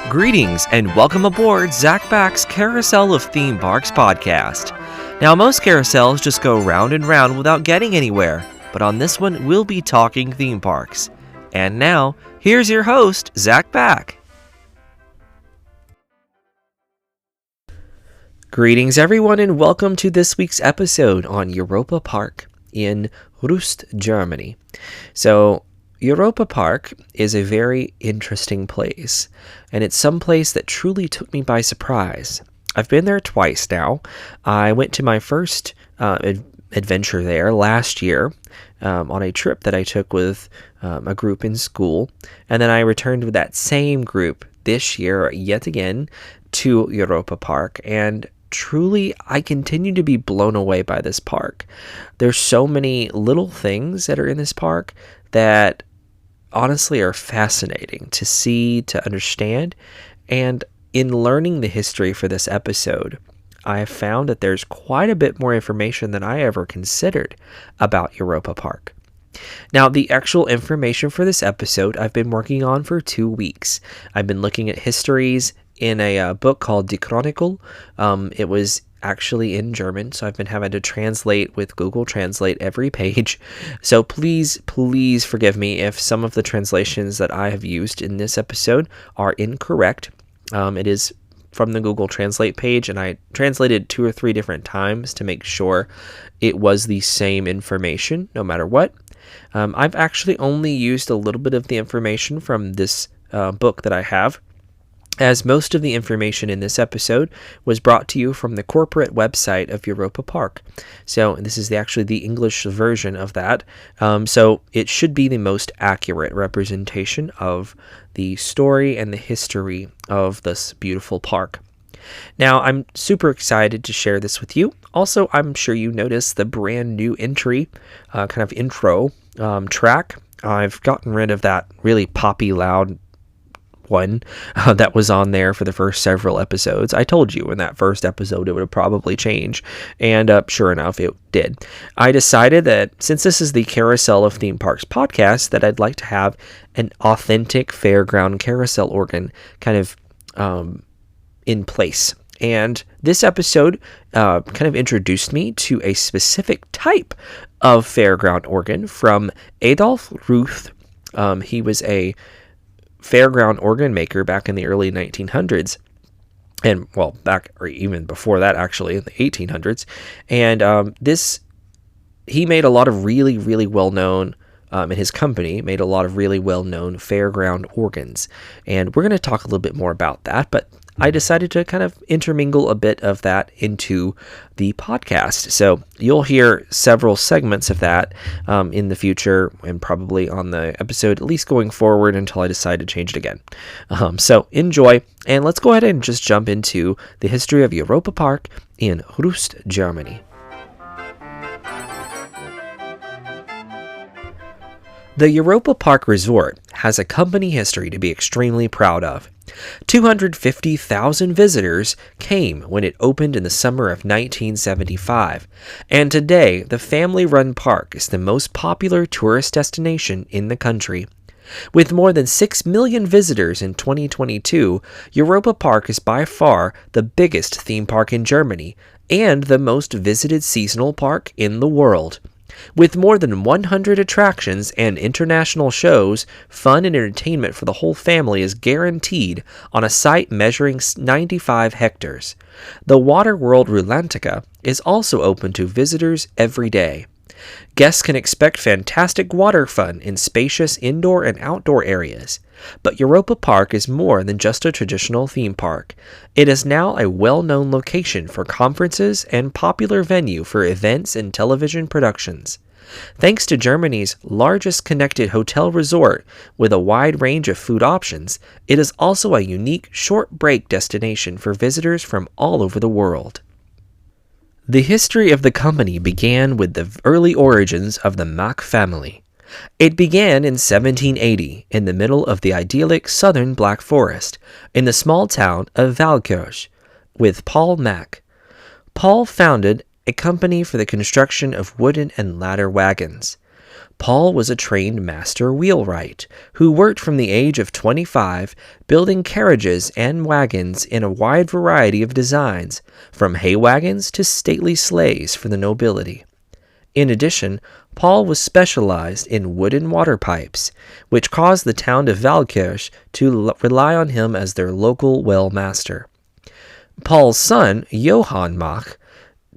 Greetings and welcome aboard Zach Back's Carousel of Theme Parks podcast. Now, most carousels just go round and round without getting anywhere, but on this one, we'll be talking theme parks. And now, here's your host, Zach Back. Greetings, everyone, and welcome to this week's episode on Europa-Park in Rust, Germany. So, Europa-Park is a very interesting place, and it's some place that truly took me by surprise. I've been there twice now. I went to my first adventure there last year on a trip that I took with a group in school, and then I returned with that same group this year yet again to Europa-Park, and truly, I continue to be blown away by this park. There's so many little things that are in this park that honestly are fascinating to see, to understand, and in learning the history for this episode, I have found that there's quite a bit more information than I ever considered about Europa-Park. Now, the actual information for this episode I've been working on for 2 weeks. I've been looking at histories in a book called Die Chronik. It was actually in German, so I've been having to translate with Google Translate every page. So please forgive me if some of the translations that I have used in this episode are incorrect. It is from the Google Translate page, and I translated 2 or 3 different times to make sure it was the same information, no matter what. I've actually only used a little bit of the information from this book that I have, as most of the information in this episode was brought to you from the corporate website of Europa-Park. So this is actually the English version of that. So it should be the most accurate representation of the story and the history of this beautiful park. Now, I'm super excited to share this with you. Also, I'm sure you noticed the brand new entry, kind of intro track. I've gotten rid of that really poppy, loud one that was on there for the first several episodes. I told you in that first episode it would probably change, and sure enough, it did. I decided that since this is the Carousel of Theme Parks podcast, that I'd like to have an authentic fairground carousel organ kind of in place. And this episode kind of introduced me to a specific type of fairground organ from Adolf Ruth. He was a fairground organ maker back in the early 1900s, and well, back or even before that, actually in the 1800s. And he made a lot of really well-known, and his company made a lot of really well-known fairground organs, and we're going to talk a little bit more about that, but I decided to kind of intermingle a bit of that into the podcast. So you'll hear several segments of that in the future, and probably on the episode, at least going forward until I decide to change it again. So enjoy, and let's go ahead and just jump into the history of Europa-Park in Rust, Germany. The Europa-Park Resort has a company history to be extremely proud of. 250,000 visitors came when it opened in the summer of 1975, and today the family-run park is the most popular tourist destination in the country. With more than 6 million visitors in 2022, Europa-Park is by far the biggest theme park in Germany and the most visited seasonal park in the world. With more than 100 attractions and international shows, fun and entertainment for the whole family is guaranteed on a site measuring 95 hectares. The water world Rulantica is also open to visitors every day. Guests can expect fantastic water fun in spacious indoor and outdoor areas. But Europa-Park is more than just a traditional theme park. It is now a well-known location for conferences and popular venue for events and television productions. Thanks to Germany's largest connected hotel resort with a wide range of food options, it is also a unique short break destination for visitors from all over the world. The history of the company began with the early origins of the Mack family. It began in 1780 in the middle of the idyllic southern Black Forest in the small town of Waldkirch with Paul Mack. Paul founded a company for the construction of wooden and ladder wagons. Paul was a trained master wheelwright who worked from the age of 25 building carriages and wagons in a wide variety of designs, from hay wagons to stately sleighs for the nobility. In addition, Paul was specialized in wooden water pipes, which caused the town of Waldkirch to rely on him as their local well master. Paul's son, Johann Mack,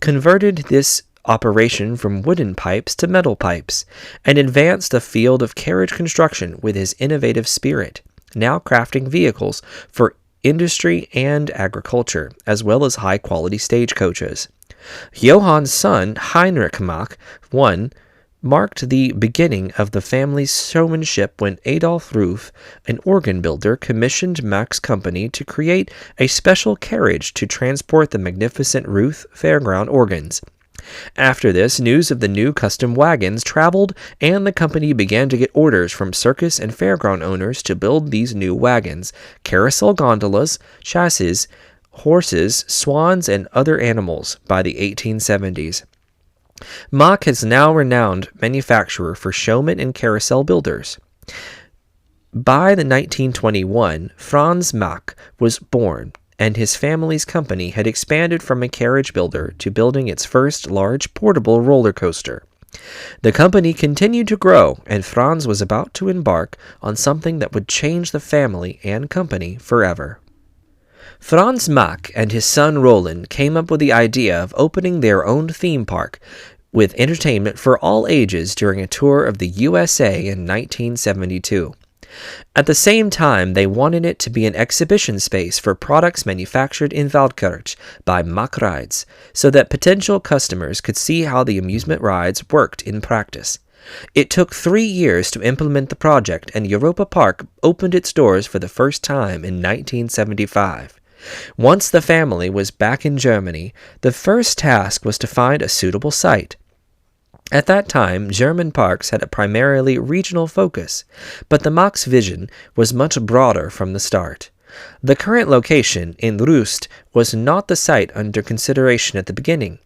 converted this operation from wooden pipes to metal pipes, and advanced the field of carriage construction with his innovative spirit, now crafting vehicles for industry and agriculture, as well as high-quality stagecoaches. Johann's son, Heinrich Mack, marked the beginning of the family's showmanship when Adolf Ruth, an organ builder, commissioned Mack's company to create a special carriage to transport the magnificent Ruth fairground organs. After this, news of the new custom wagons traveled, and the company began to get orders from circus and fairground owners to build these new wagons, carousel gondolas, chassis, horses, swans, and other animals by the 1870s. Mack is now a renowned manufacturer for showmen and carousel builders. By the 1921, Franz Mack was born, and his family's company had expanded from a carriage builder to building its first large portable roller coaster. The company continued to grow, and Franz was about to embark on something that would change the family and company forever. Franz Mack and his son Roland came up with the idea of opening their own theme park with entertainment for all ages during a tour of the USA in 1972. At the same time, they wanted it to be an exhibition space for products manufactured in Waldkirch by Mack Rides, so that potential customers could see how the amusement rides worked in practice. It took 3 years to implement the project, and Europa-Park opened its doors for the first time in 1975. Once the family was back in Germany, the first task was to find a suitable site. At that time, German parks had a primarily regional focus, but the Mack's vision was much broader from the start. The current location in Rust was not the site under consideration at the beginning.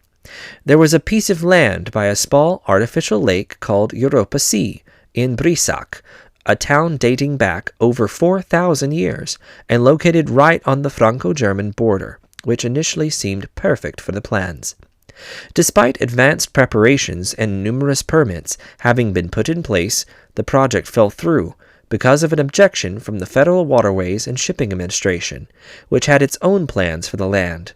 There was a piece of land by a small artificial lake called Europa-See in Breisach, a town dating back over 4,000 years and located right on the Franco-German border, which initially seemed perfect for the plans. Despite advanced preparations and numerous permits having been put in place, the project fell through because of an objection from the Federal Waterways and Shipping Administration, which had its own plans for the land.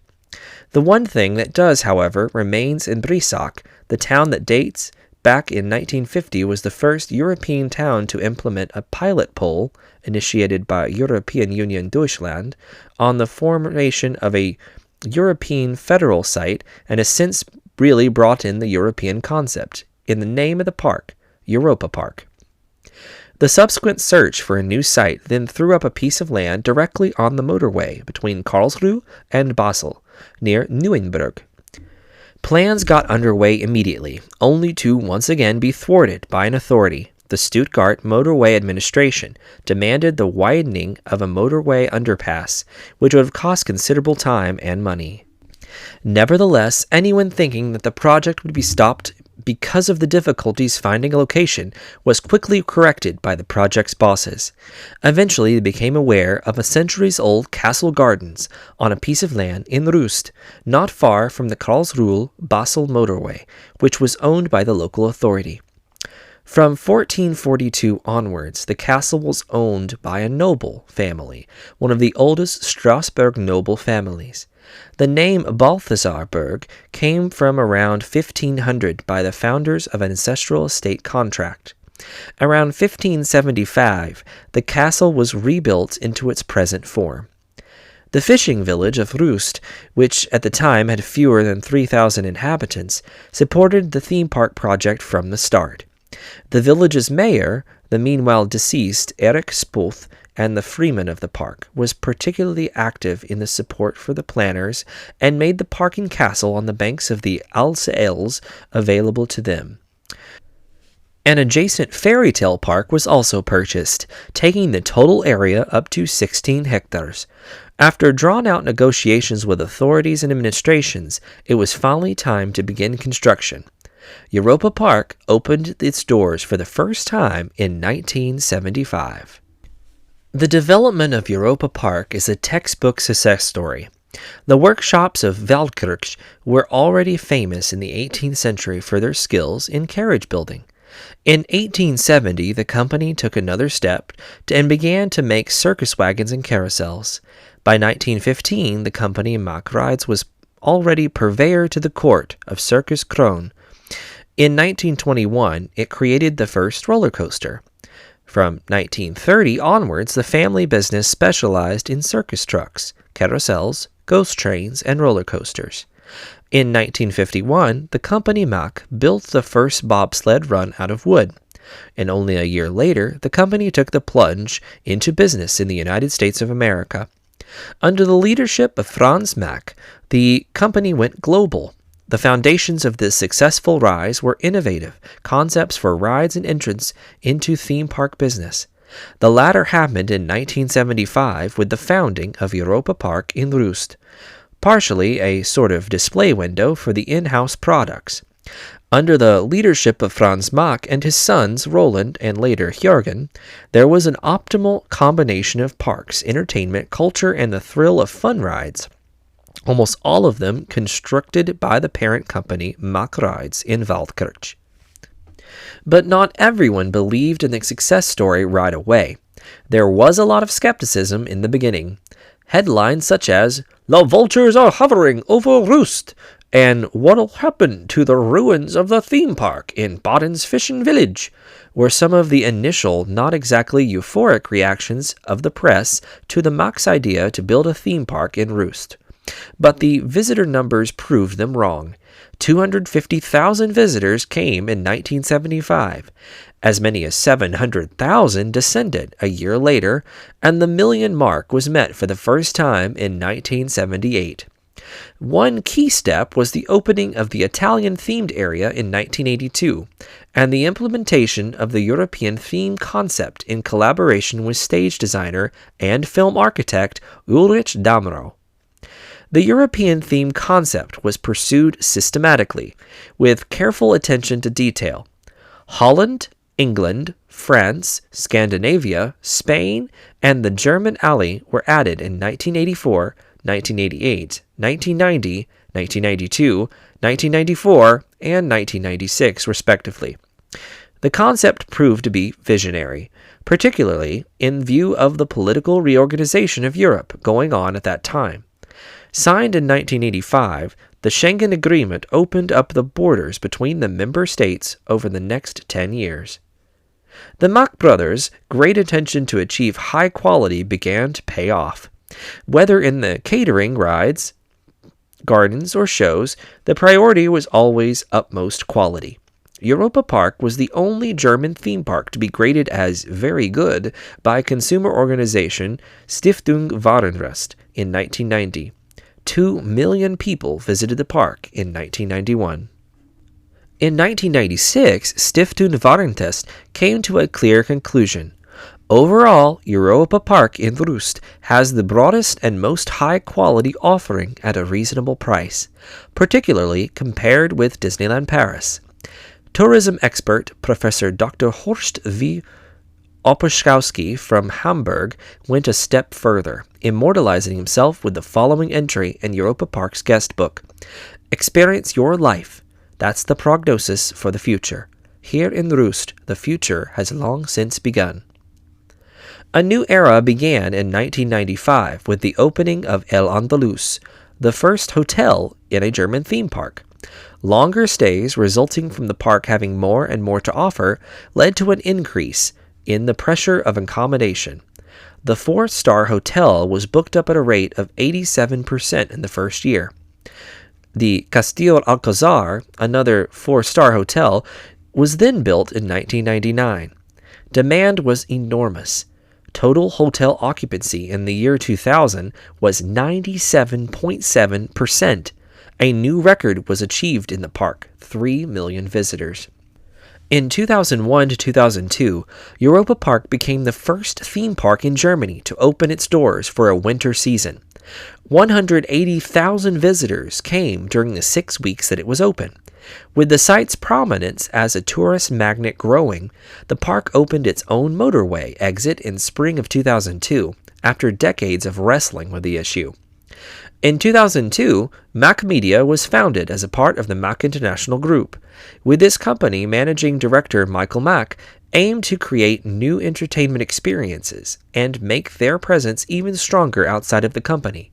The one thing that does, however, remains in Breisach, the town that dates back in 1950 was the first European town to implement a pilot poll, initiated by European Union Deutschland, on the formation of a European federal site, and has since really brought in the European concept in the name of the park, Europa-Park. The subsequent search for a new site then threw up a piece of land directly on the motorway between Karlsruhe and Basel, near Neuenburg. Plans got underway immediately, only to once again be thwarted by an authority. The Stuttgart Motorway Administration demanded the widening of a motorway underpass, which would have cost considerable time and money. Nevertheless, anyone thinking that the project would be stopped because of the difficulties finding a location was quickly corrected by the project's bosses. Eventually, they became aware of a centuries-old castle gardens on a piece of land in Rust, not far from the Karlsruhe-Basel motorway, which was owned by the local authority. From 1442 onwards, the castle was owned by a noble family, one of the oldest Strasbourg noble families. The name Balthasarberg came from around 1500 by the founders of an ancestral estate contract. Around 1575, the castle was rebuilt into its present form. The fishing village of Rust, which at the time had fewer than 3,000 inhabitants, supported the theme park project from the start. The village's mayor, the meanwhile deceased Erich Spulth, and the freeman of the park, was particularly active in the support for the planners and made the park and castle on the banks of the Alse Els available to them. An adjacent fairy tale park was also purchased, taking the total area up to 16 hectares. After drawn-out negotiations with authorities and administrations, it was finally time to begin construction. Europa Park opened its doors for the first time in 1975. The development of Europa Park is a textbook success story. The workshops of Waldkirch were already famous in the 18th century for their skills in carriage building. In 1870, the company took another step and began to make circus wagons and carousels. By 1915, the company Mack Rides was already purveyor to the court of Circus Krone. In 1921, it created the first roller coaster. From 1930 onwards, the family business specialized in circus trucks, carousels, ghost trains, and roller coasters. In 1951, the company Mack built the first bobsled run out of wood. And only a year later, the company took the plunge into business in the United States of America. Under the leadership of Franz Mack, the company went global. The foundations of this successful rise were innovative concepts for rides and entrance into theme park business. The latter happened in 1975 with the founding of Europa-Park in Rust, partially a sort of display window for the in-house products. Under the leadership of Franz Mack and his sons Roland and later Jürgen, there was an optimal combination of parks, entertainment, culture, and the thrill of fun rides. Almost all of them constructed by the parent company Mack Rides in Waldkirch. But not everyone believed in the success story right away. There was a lot of skepticism in the beginning. Headlines such as, "The vultures are hovering over Rust," and "What'll happen to the ruins of the theme park in Baden's fishing village?" were some of the initial, not exactly euphoric reactions of the press to the Mack's idea to build a theme park in Rust. But the visitor numbers proved them wrong. 250,000 visitors came in 1975. As many as 700,000 descended a year later, and the million mark was met for the first time in 1978. One key step was the opening of the Italian-themed area in 1982, and the implementation of the European theme concept in collaboration with stage designer and film architect Ulrich Damrow. The European theme concept was pursued systematically, with careful attention to detail. Holland, England, France, Scandinavia, Spain, and the German Alley were added in 1984, 1988, 1990, 1992, 1994, and 1996, respectively. The concept proved to be visionary, particularly in view of the political reorganization of Europe going on at that time. Signed in 1985, the Schengen Agreement opened up the borders between the member states over the next 10 years. The Mack brothers' great attention to achieve high quality began to pay off. Whether in the catering, rides, gardens, or shows, the priority was always utmost quality. Europa Park was the only German theme park to be graded as very good by consumer organization Stiftung Warenrecht in 1990. 2 million people visited the park in 1991. In 1996, Stiftung Warentest came to a clear conclusion. Overall, Europa Park in Rust has the broadest and most high-quality offering at a reasonable price, particularly compared with Disneyland Paris. Tourism expert Professor Dr. Horst V. Oposzkowski from Hamburg went a step further, immortalizing himself with the following entry in Europa Park's guest book. "Experience your life. That's the prognosis for the future. Here in Rust, the future has long since begun." A new era began in 1995 with the opening of El Andalus, the first hotel in a German theme park. Longer stays resulting from the park having more and more to offer led to an increase in the pressure of accommodation. The 4-star hotel was booked up at a rate of 87% in the first year. The Castillo Alcazar, another 4-star hotel, was then built in 1999. Demand was enormous. Total hotel occupancy in the year 2000 was 97.7%. A new record was achieved in the park, 3 million visitors. In 2001 to 2002, Europa Park became the first theme park in Germany to open its doors for a winter season. 180,000 visitors came during the 6 weeks that it was open. With the site's prominence as a tourist magnet growing, the park opened its own motorway exit in spring of 2002 after decades of wrestling with the issue. In 2002, Mack Media was founded as a part of the Mack International Group. With this company, managing director Michael Mack aimed to create new entertainment experiences and make their presence even stronger outside of the company.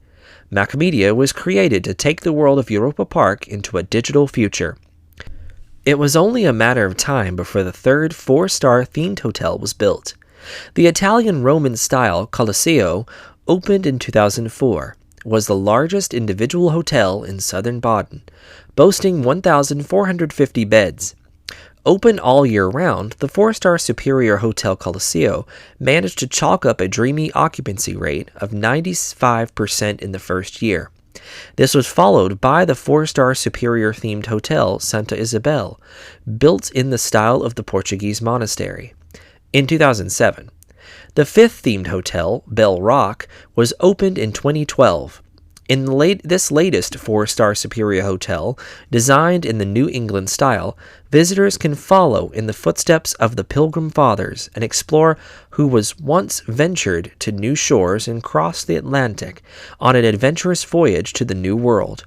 Mack Media was created to take the world of Europa-Park into a digital future. It was only a matter of time before the third 4-star themed hotel was built. The Italian Roman-style Colosseo, opened in 2004, was the largest individual hotel in southern Baden, boasting 1,450 beds. Open all year round, the 4-star Superior Hotel Colosseo managed to chalk up a dreamy occupancy rate of 95% in the first year. This was followed by the 4-star Superior-themed Hotel Santa Isabel, built in the style of the Portuguese monastery. In 2007, the 5th themed hotel, Bell Rock, was opened in 2012. In this latest 4-star Superior Hotel, designed in the New England style, visitors can follow in the footsteps of the Pilgrim Fathers and explore who was once ventured to new shores and crossed the Atlantic on an adventurous voyage to the New World.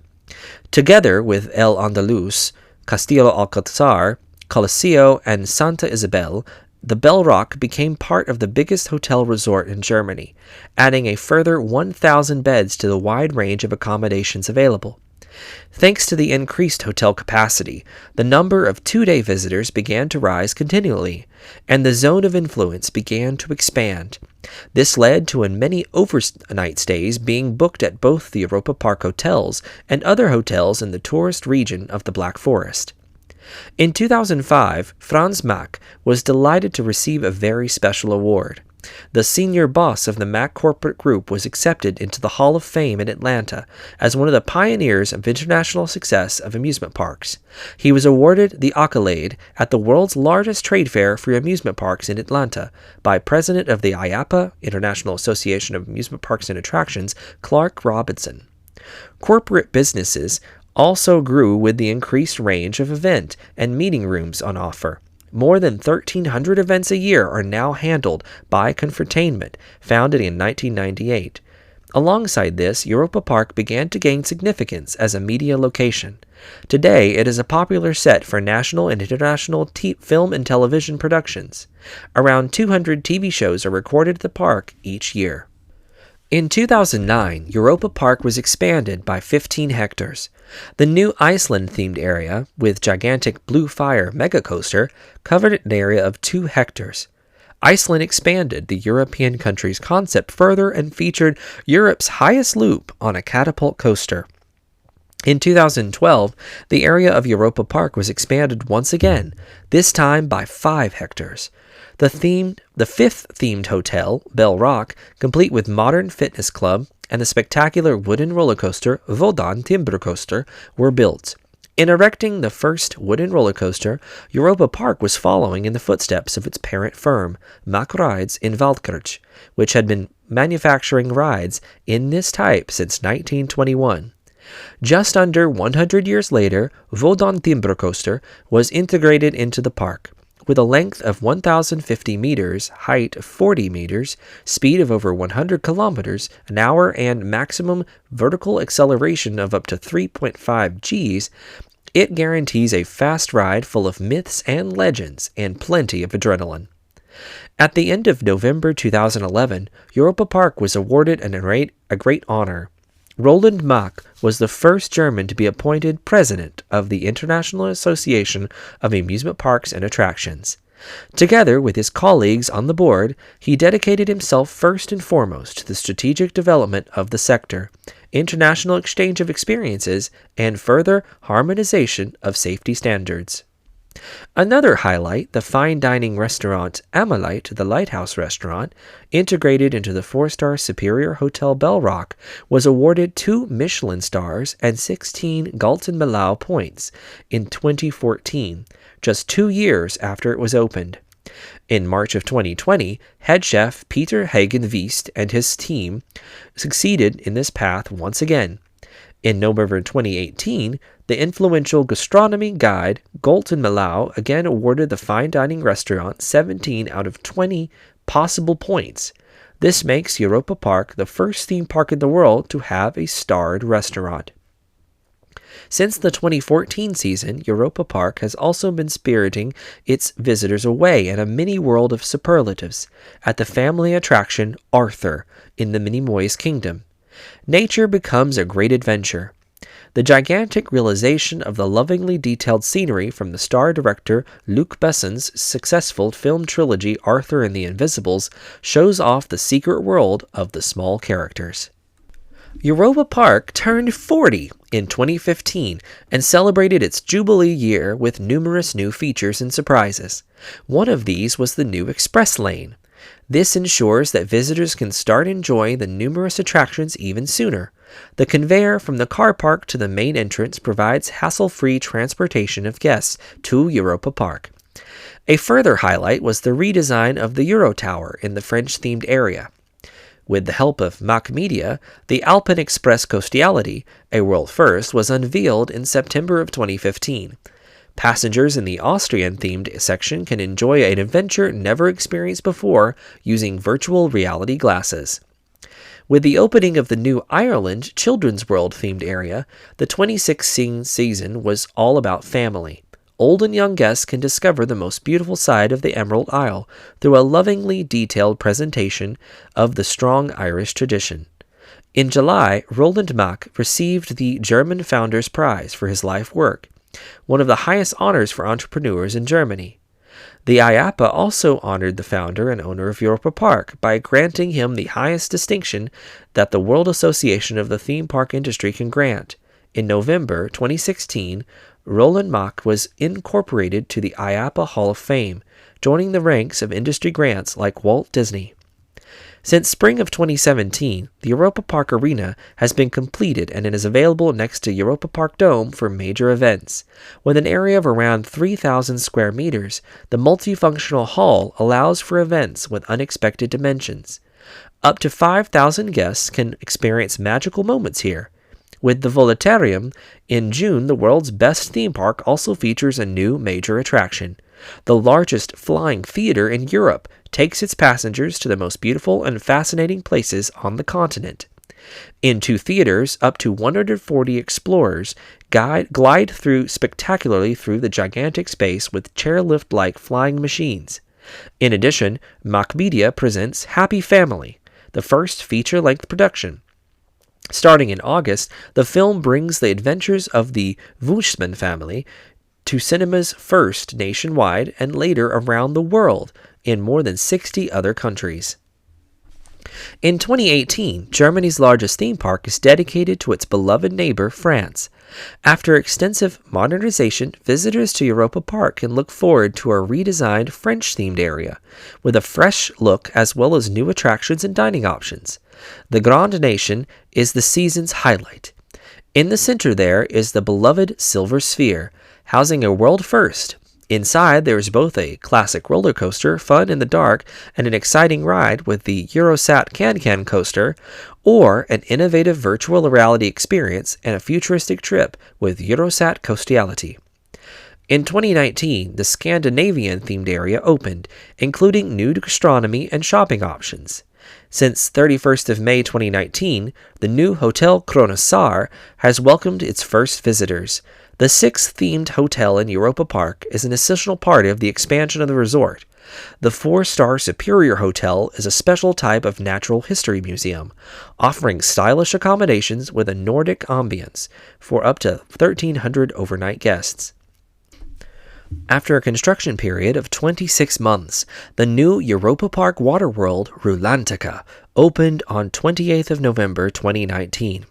Together with El Andalus, Castillo Alcázar, Colosseo, and Santa Isabel, the Bell Rock became part of the biggest hotel resort in Germany, adding a further 1,000 beds to the wide range of accommodations available. Thanks to the increased hotel capacity, the number of 2-day visitors began to rise continually, and the zone of influence began to expand. This led to many overnight stays being booked at both the Europa-Park hotels and other hotels in the tourist region of the Black Forest. In 2005, Franz Mack was delighted to receive a very special award. The senior boss of the Mack corporate group was accepted into the Hall of Fame in Atlanta as one of the pioneers of international success of amusement parks. He was awarded the accolade at the world's largest trade fair for amusement parks in Atlanta by President of the IAAPA, International Association of Amusement Parks and Attractions, Clark Robinson. Corporate businesses also grew with the increased range of event and meeting rooms on offer. More than 1,300 events a year are now handled by Confrontainment, founded in 1998. Alongside this, Europa-Park began to gain significance as a media location. Today, it is a popular set for national and international film and television productions. Around 200 TV shows are recorded at the park each year. In 2009, Europa-Park was expanded by 15 hectares. The new Iceland-themed area, with gigantic Blue Fire mega coaster, covered an area of 2 hectares. Iceland expanded the European country's concept further and featured Europe's highest loop on a catapult coaster. In 2012, the area of Europa-Park was expanded once again, this time by 5 hectares. The 5th themed hotel, Bell Rock, complete with modern fitness club, and the spectacular wooden roller coaster, Vodan Timber Coaster, were built. In erecting the first wooden roller coaster, Europa-Park was following in the footsteps of its parent firm, Mack Rides in Waldkirch, which had been manufacturing rides in this type since 1921. Just under 100 years later, Vodan Timber Coaster was integrated into the park. With a length of 1,050 meters, height of 40 meters, speed of over 100 kilometers an hour, and maximum vertical acceleration of up to 3.5 Gs, it guarantees a fast ride full of myths and legends and plenty of adrenaline. At the end of November 2011, Europa-Park was awarded a great honor. Roland Mack was the first German to be appointed president of the International Association of Amusement Parks and Attractions. Together with his colleagues on the board, he dedicated himself first and foremost to the strategic development of the sector, international exchange of experiences, and further harmonization of safety standards. Another highlight, the fine dining restaurant Amalite, the Lighthouse Restaurant, integrated into the 4-star Superior Hotel Bell Rock, was awarded 2 Michelin stars and 16 Galton Millau points in 2014, just 2 years after it was opened. In March of 2020, head chef Peter Hagen-Wiest and his team succeeded in this path once again. In November 2018, the influential gastronomy guide Golden Malau again awarded the fine dining restaurant 17 out of 20 possible points. This makes Europa-Park the first theme park in the world to have a starred restaurant. Since the 2014 season, Europa-Park has also been spiriting its visitors away in a mini world of superlatives at the family attraction Arthur in the Minimoys Kingdom. Nature becomes a great adventure. The gigantic realization of the lovingly detailed scenery from the star director Luc Besson's successful film trilogy Arthur and the Invisibles shows off the secret world of the small characters. Europa-Park turned 40 in 2015 and celebrated its Jubilee year with numerous new features and surprises. One of these was the new Express Lane. This ensures that visitors can start enjoying the numerous attractions even sooner. The conveyor from the car park to the main entrance provides hassle-free transportation of guests to Europa-Park. A further highlight was the redesign of the Euro Tower in the French-themed area. With the help of Mack Media, the Alpen Express Coastiality, a world first, was unveiled in September of 2015. Passengers in the Austrian-themed section can enjoy an adventure never experienced before using virtual reality glasses. With the opening of the new Ireland Children's World-themed area, the 2016 season was all about family. Old and young guests can discover the most beautiful side of the Emerald Isle through a lovingly detailed presentation of the strong Irish tradition. In July, Roland Mack received the German Founders Prize for his life work, one of the highest honors for entrepreneurs in Germany. The IAAPA also honored the founder and owner of Europa-Park by granting him the highest distinction that the World Association of the Theme Park Industry can grant. In November 2016, Roland Mack was incorporated to the IAAPA Hall of Fame, joining the ranks of industry grants like Walt Disney. Since spring of 2017, the Europa-Park Arena has been completed and it is available next to Europa-Park Dome for major events. With an area of around 3,000 square meters, the multifunctional hall allows for events with unexpected dimensions. Up to 5,000 guests can experience magical moments here. With the Voletarium, in June, the world's best theme park also features a new major attraction. The largest flying theater in Europe takes its passengers to the most beautiful and fascinating places on the continent. In two theaters, up to 140 explorers glide spectacularly through the gigantic space with chairlift-like flying machines. In addition, Mack Media presents Happy Family, the first feature-length production. Starting in August, the film brings the adventures of the Wuchsmann family to cinemas first nationwide and later around the world in more than 60 other countries. In 2018, Germany's largest theme park is dedicated to its beloved neighbor, France. After extensive modernization, visitors to Europa-Park can look forward to a redesigned French-themed area, with a fresh look as well as new attractions and dining options. The Grande Nation is the season's highlight. In the center there is the beloved Silver Sphere, housing a world first. Inside, there is both a classic roller coaster, fun in the dark, and an exciting ride with the Eurosat Can-Can coaster, or an innovative virtual reality experience and a futuristic trip with Eurosat Coastiality. In 2019, the Scandinavian-themed area opened, including new gastronomy and shopping options. Since 31st of May 2019, the new Hotel Chronik has welcomed its first visitors. The 6th-themed hotel in Europa-Park is an essential part of the expansion of the resort. The 4-star Superior Hotel is a special type of natural history museum, offering stylish accommodations with a Nordic ambience for up to 1,300 overnight guests. After a construction period of 26 months, the new Europa-Park Waterworld Rulantica opened on 28th of November 2019.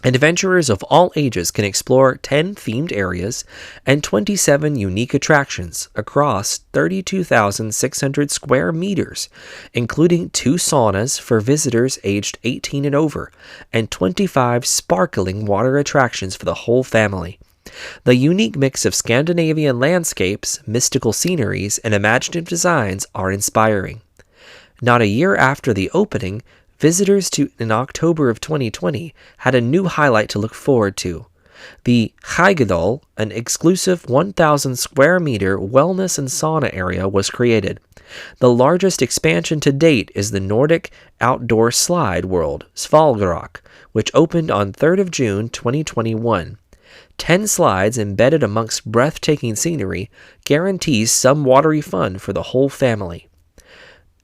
Adventurers of all ages can explore 10 themed areas and 27 unique attractions across 32,600 square meters, including 2 saunas for visitors aged 18 and over, and 25 sparkling water attractions for the whole family. The unique mix of Scandinavian landscapes, mystical sceneries, and imaginative designs are inspiring. Not a year after the opening, visitors in October of 2020 had a new highlight to look forward to. The Haugedal, an exclusive 1,000 square meter wellness and sauna area, was created. The largest expansion to date is the Nordic outdoor slide world, Svalbard, which opened on 3rd of June 2021. 10 slides embedded amongst breathtaking scenery guarantees some watery fun for the whole family.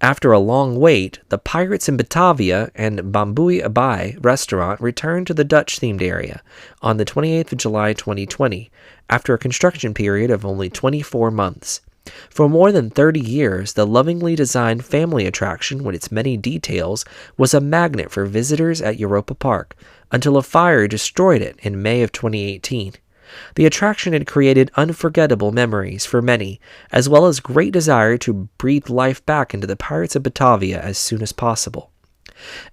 After a long wait, the Pirates in Batavia and Bambui Abai restaurant returned to the Dutch-themed area on the 28th of July 2020, after a construction period of only 24 months. For more than 30 years, the lovingly designed family attraction with its many details was a magnet for visitors at Europa-Park, until a fire destroyed it in May of 2018. The attraction had created unforgettable memories for many, as well as great desire to breathe life back into the Pirates of Batavia as soon as possible.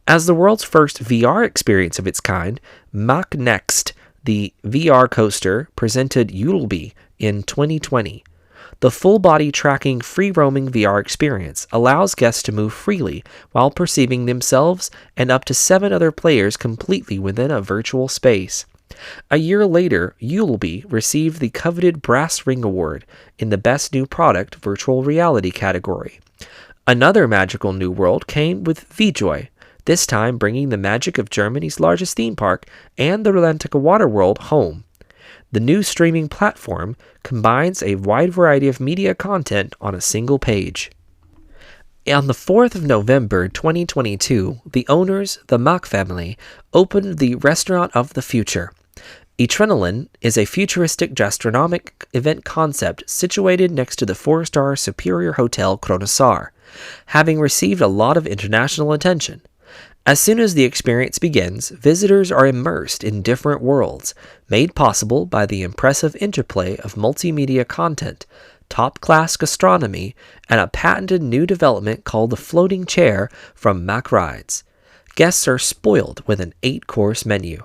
As the world's first VR experience of its kind, Mack Next, the VR coaster, presented Juleby in 2020. The full-body tracking, free-roaming VR experience allows guests to move freely while perceiving themselves and up to 7 other players completely within a virtual space. A year later, Juleby received the coveted Brass Ring Award in the Best New Product Virtual Reality category. Another magical new world came with VJoy, this time bringing the magic of Germany's largest theme park and the Rulantica water world home. The new streaming platform combines a wide variety of media content on a single page. On the 4th of November 2022, the owners, the Mack family, opened the Restaurant of the Future. Adrenaline is a futuristic gastronomic event concept situated next to the 4-star Superior Hotel Chronik, having received a lot of international attention. As soon as the experience begins, visitors are immersed in different worlds, made possible by the impressive interplay of multimedia content, top-class gastronomy, and a patented new development called the Floating Chair from Mack Rides. Guests are spoiled with an 8-course menu.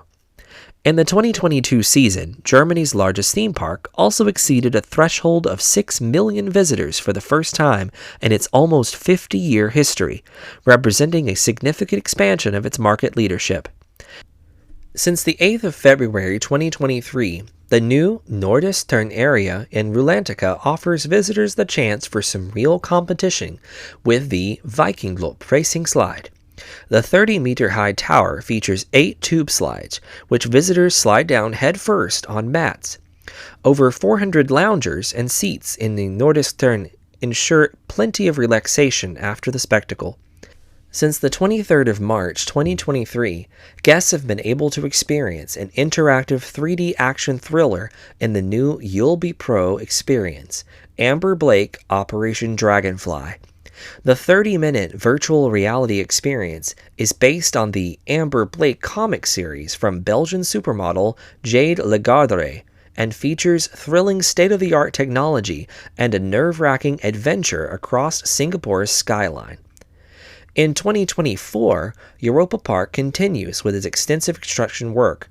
In the 2022 season, Germany's largest theme park also exceeded a threshold of 6 million visitors for the first time in its almost 50-year history, representing a significant expansion of its market leadership. Since the 8th of February 2023, the new Nordöstern area in Rulantica offers visitors the chance for some real competition with the Vikinglopp racing slide. The 30-meter-high tower features 8 tube slides, which visitors slide down head-first on mats. Over 400 loungers and seats in the Nordöstern ensure plenty of relaxation after the spectacle. Since the 23rd of March 2023, guests have been able to experience an interactive 3D action thriller in the new Juleby Pro experience, Amber Blake Operation Dragonfly. The 30-minute virtual reality experience is based on the Amber Blake comic series from Belgian supermodel Jade Legardre and features thrilling state-of-the-art technology and a nerve-wracking adventure across Singapore's skyline. In 2024, Europa-Park continues with its extensive construction work.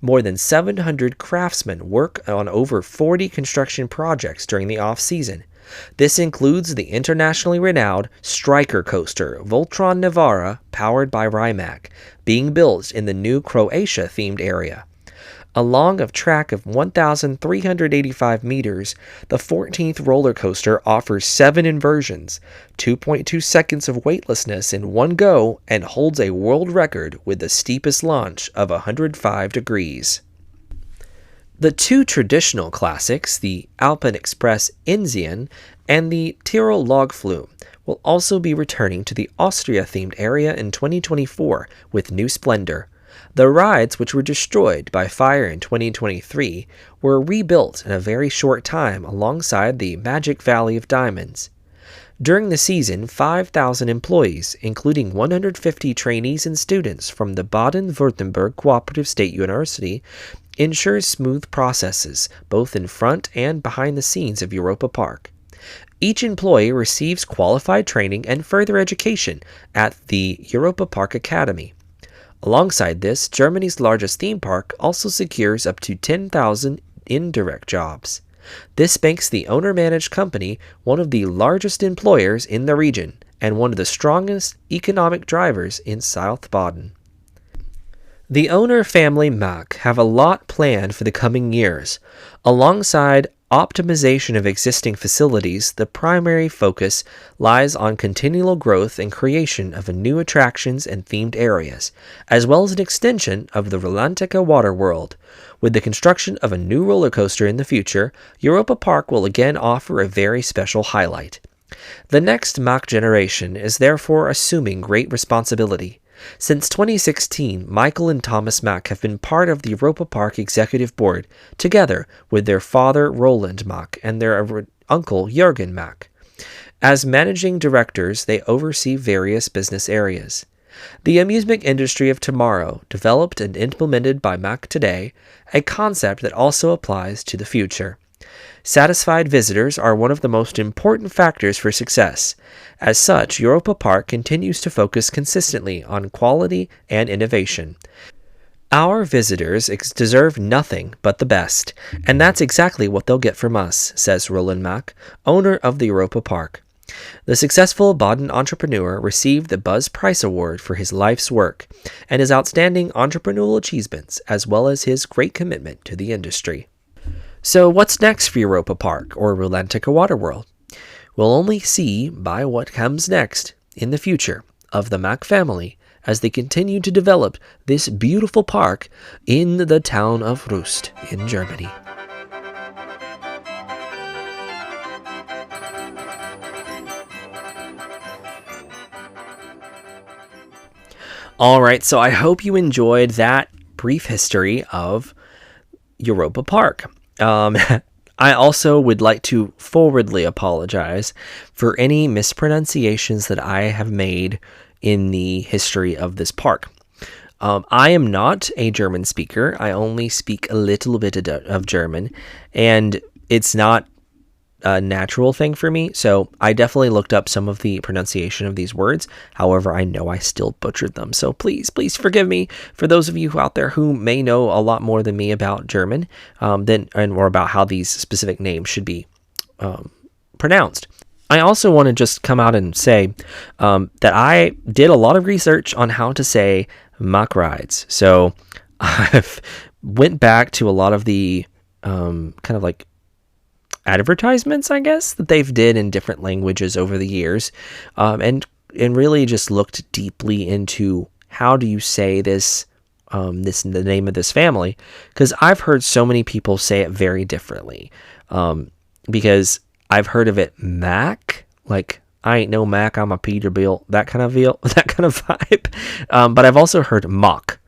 More than 700 craftsmen work on over 40 construction projects during the off-season. This includes the internationally renowned striker coaster Voltron Navara, powered by Rimac, being built in the new Croatia-themed area. Along a track of 1,385 meters, the 14th roller coaster offers 7 inversions, 2.2 seconds of weightlessness in one go, and holds a world record with the steepest launch of 105 degrees. The 2 traditional classics, the Alpen Express Inzian and the Tyrol Logflume, will also be returning to the Austria-themed area in 2024 with new splendor. The rides, which were destroyed by fire in 2023, were rebuilt in a very short time alongside the Magic Valley of Diamonds. During the season, 5,000 employees, including 150 trainees and students from the Baden-Württemberg Cooperative State University, ensures smooth processes, both in front and behind the scenes of Europa-Park. Each employee receives qualified training and further education at the Europa-Park Academy. Alongside this, Germany's largest theme park also secures up to 10,000 indirect jobs. This makes the owner-managed company one of the largest employers in the region and one of the strongest economic drivers in South Baden. The owner family Mack have a lot planned for the coming years. Alongside optimization of existing facilities, the primary focus lies on continual growth and creation of new attractions and themed areas, as well as an extension of the Rulantica water world. With the construction of a new roller coaster in the future, Europa-Park will again offer a very special highlight. The next Mack generation is therefore assuming great responsibility. Since 2016, Michael and Thomas Mack have been part of the Europa-Park Executive Board, together with their father Roland Mack and their uncle Jürgen Mack. As managing directors, they oversee various business areas. The amusement industry of tomorrow, developed and implemented by Mack today, a concept that also applies to the future. Satisfied visitors are one of the most important factors for success. As such, Europa-Park continues to focus consistently on quality and innovation. Our visitors deserve nothing but the best, and that's exactly what they'll get from us, says Roland Mack, owner of the Europa-Park. The successful Baden entrepreneur received the Buzz Prize Award for his life's work and his outstanding entrepreneurial achievements, as well as his great commitment to the industry. So what's next for Europa-Park or Rulantica Waterworld? We'll only see by what comes next in the future of the Mack family as they continue to develop this beautiful park in the town of Rust in Germany. All right, so I hope you enjoyed that brief history of Europa-Park. I also would like to forwardly apologize for any mispronunciations that I have made in the history of this park. I am not a German speaker. I only speak a little bit of German, and it's not a natural thing for me, so I definitely looked up some of the pronunciation of these words. However, I know I still butchered them, so please forgive me. For those of you out there who may know a lot more than me about German, or about how these specific names should be pronounced. I also want to just come out and say that I did a lot of research on how to say Mack rides. So I've went back to a lot of the kind of like advertisements, I guess, that they've did in different languages over the years, and really just looked deeply into how do you say this, the name of this family, because I've heard so many people say it very differently, because I've heard of it Mack, like I ain't no Mac, I'm a Peterbilt, that kind of vibe, but I've also heard Mack.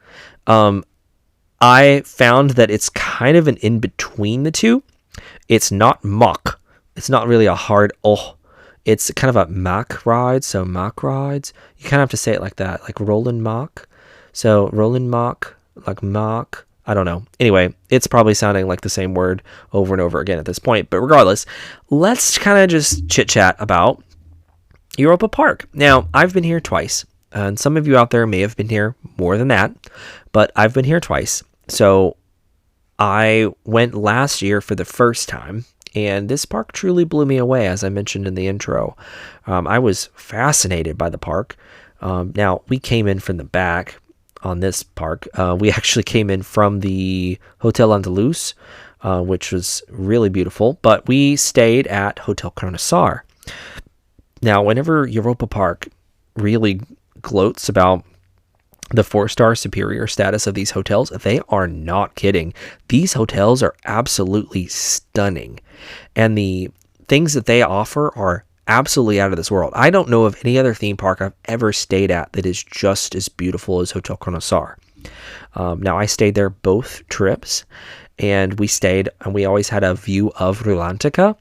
I found that it's kind of an in between the two. It's not Mack. It's not really a hard oh. It's kind of a Mack ride, so Mack rides. You kind of have to say it like that, like Roland Mack. So Roland Mack, like Mack. I don't know. Anyway, it's probably sounding like the same word over and over again at this point. But regardless, let's kind of just chit-chat about Europa-Park. Now, I've been here twice, and some of you out there may have been here more than that, but I've been here twice. So I went last year for the first time, and this park truly blew me away, as I mentioned in the intro. I was fascinated by the park. Now, we came in from the back on this park. We actually came in from the Hotel Andalus, which was really beautiful, but we stayed at Hotel Chronik. Now, whenever Europa-Park really gloats about the 4-star superior status of these hotels, they are not kidding. These hotels are absolutely stunning, and the things that they offer are absolutely out of this world. I don't know of any other theme park I've ever stayed at that is just as beautiful as Hotel Chronik. Now, I stayed there both trips, and we always had a view of Rulantica,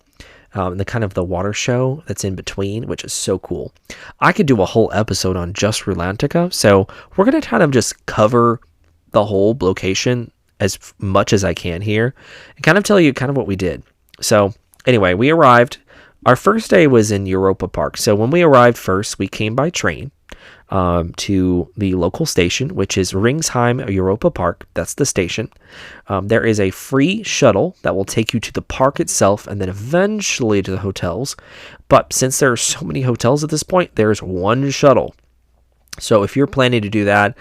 the kind of the water show that's in between, which is so cool. I could do a whole episode on just Rulantica, so we're going to kind of just cover the whole location as much as I can here and kind of tell you kind of what we did. So anyway, we arrived. Our first day was in Europa-Park. So when we arrived first, we came by train. to the local station, which is Ringsheim Europa-Park. That's the station. There is a free shuttle that will take you to the park itself and then eventually to the hotels. But since there are so many hotels at this point, there's one shuttle. So if you're planning to do that,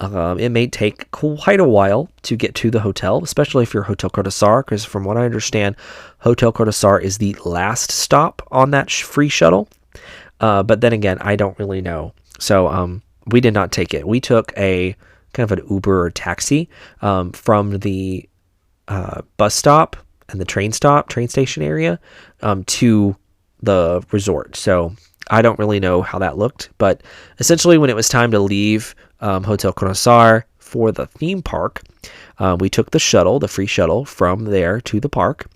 it may take quite a while to get to the hotel, especially if you're Hotel Cordesar, because from what I understand, Hotel Cordesar is the last stop on that free shuttle. But then again, I don't really know. So we did not take it. We took a kind of an Uber or taxi from the bus stop and the train station area to the resort. So I don't really know how that looked, but essentially when it was time to leave Hotel Cordesar for the theme park, we took the shuttle, the free shuttle, from there to the park.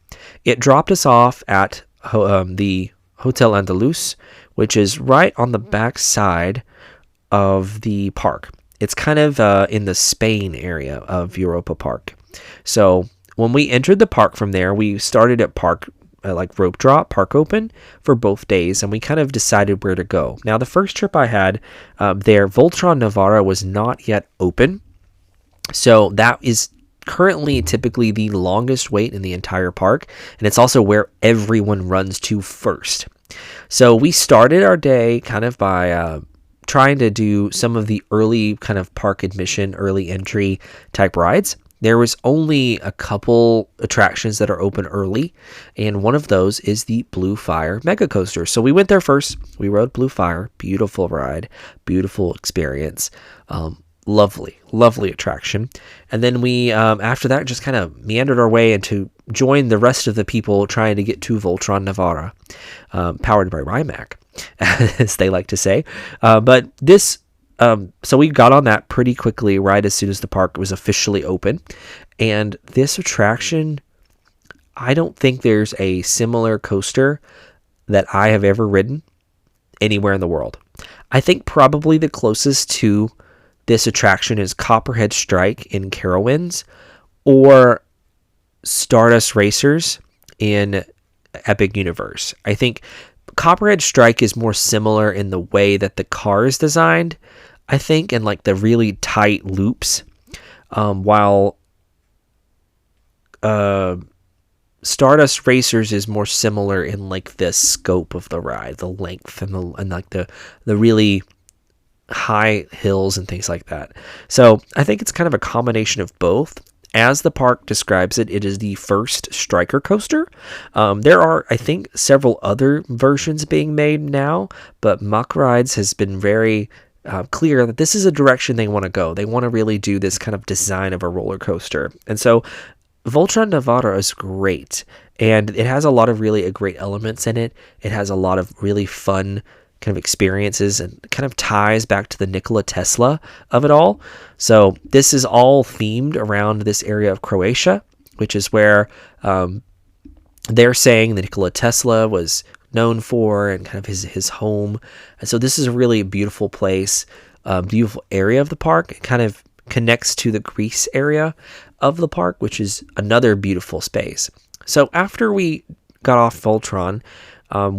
It dropped us off at the Hotel Andalus, which is right on the back side of the park. It's kind of in the Spain area of Europa-Park. So when we entered the park from there, we started at park rope drop, park open for both days, and we kind of decided where to go. Now, the first trip I had there, Voltron Navarra was not yet open. So that is currently typically the longest wait in the entire park, and it's also where everyone runs to first. So we started our day kind of by trying to do some of the early kind of park admission, early entry type rides. There was only a couple attractions that are open early, and one of those is the Blue Fire Mega Coaster. So we went there first. We rode Blue Fire. Beautiful ride, beautiful experience. Lovely attraction. And then we, after that, just kind of meandered our way and to join the rest of the people trying to get to Voltron Navarra, powered by Mack, as they like to say. But this, so we got on that pretty quickly, right as soon as the park was officially open. And this attraction, I don't think there's a similar coaster that I have ever ridden anywhere in the world. I think probably the closest to this attraction is Copperhead Strike in Carowinds or Stardust Racers in Epic Universe. I think Copperhead Strike is more similar in the way that the car is designed, I think, in like the really tight loops, while Stardust Racers is more similar in like the scope of the ride, the length and like the really high hills and things like that. So I think it's kind of a combination of both. As the park describes it, it is the first striker coaster. There are, I think, several other versions being made now, but Mack Rides has been very clear that this is a direction they want to go. They want to really do this kind of design of a roller coaster. And so Voltron Navarra is great, and it has a lot of really great elements in it. It has a lot of really fun kind of experiences and kind of ties back to the Nikola Tesla of it all. So this is all themed around this area of Croatia, which is where they're saying that Nikola Tesla was known for and kind of his home. And so this is a really beautiful place, beautiful area of the park. It kind of connects to the Greece area of the park, which is another beautiful space. So after we got off Voltron,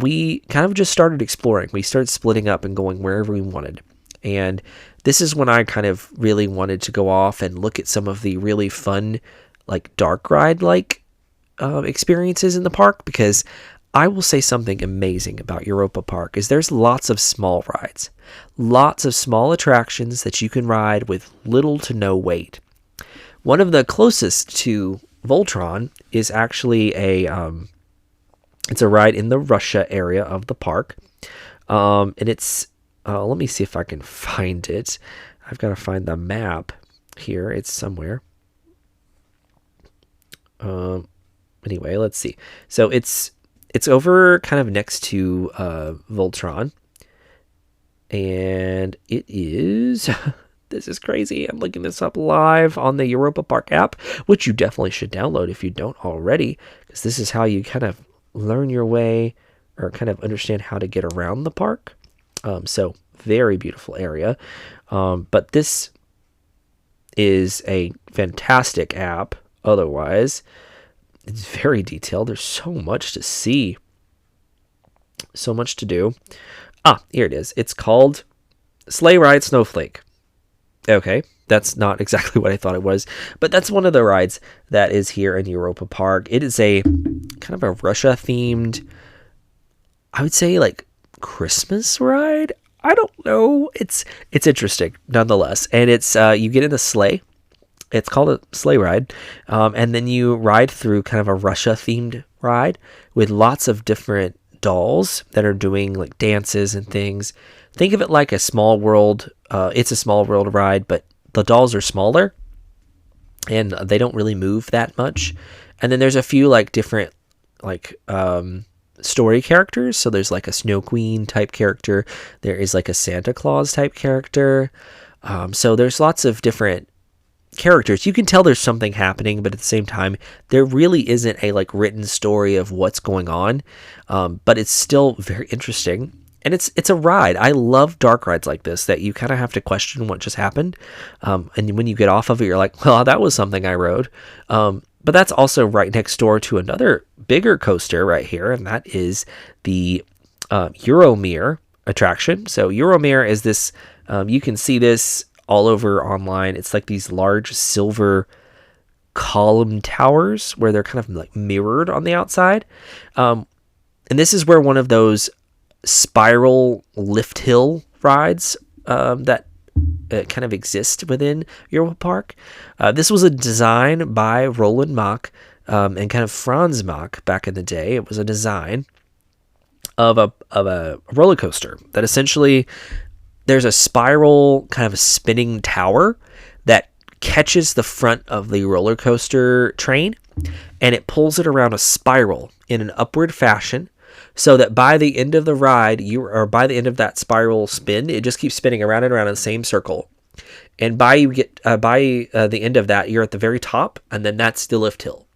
we kind of just started exploring. We started splitting up and going wherever we wanted. And this is when I kind of really wanted to go off and look at some of the really fun, like dark ride-like experiences in the park, because I will say something amazing about Europa-Park is there's lots of small rides, lots of small attractions that you can ride with little to no wait. One of the closest to Voltron is actually it's a ride in the Russia area of the park. And it's, let me see if I can find it. I've got to find the map here. It's somewhere. Anyway, let's see. So it's over kind of next to Voltron. And it is... This is crazy. I'm looking this up live on the Europa-Park app, which you definitely should download if you don't already, because this is how you kind of learn your way or kind of understand how to get around the park. So very beautiful area. But this is a fantastic app. Otherwise, it's very detailed. There's so much to see. So much to do. Here it is. It's called Sleigh ride Snowflake. Okay, that's not exactly what I thought it was, but that's one of the rides that is here in Europa-Park. It is a kind of a Russia-themed, I would say, like Christmas ride. I don't know. It's interesting nonetheless, and it's you get in a sleigh. It's called a sleigh ride, and then you ride through kind of a Russia-themed ride with lots of different dolls that are doing like dances and things. Think of it like a small world. It's a small world ride, but the dolls are smaller and they don't really move that much. And then there's a few like different like story characters. So there's like a Snow Queen type character. There is like a Santa Claus type character. So there's lots of different characters. You can tell there's something happening, but at the same time, there really isn't a like written story of what's going on. But it's still very interesting. And it's a ride. I love dark rides like this that you kind of have to question what just happened. And when you get off of it, you're like, well, that was something I rode. But that's also right next door to another bigger coaster right here, and that is the Euromere attraction. So Euromere is this, you can see this all over online. It's like these large silver column towers where they're kind of like mirrored on the outside. And this is where one of those spiral lift hill rides that kind of exist within Europa-Park. This was a design by Roland Mack and kind of Franz Mack back in the day. It was a design of a roller coaster that essentially there's a spiral kind of a spinning tower that catches the front of the roller coaster train and it pulls it around a spiral in an upward fashion, so that by the end of the ride, by the end of that spiral spin, it just keeps spinning around and around in the same circle. And by the end of that, you're at the very top, and then that's the lift hill.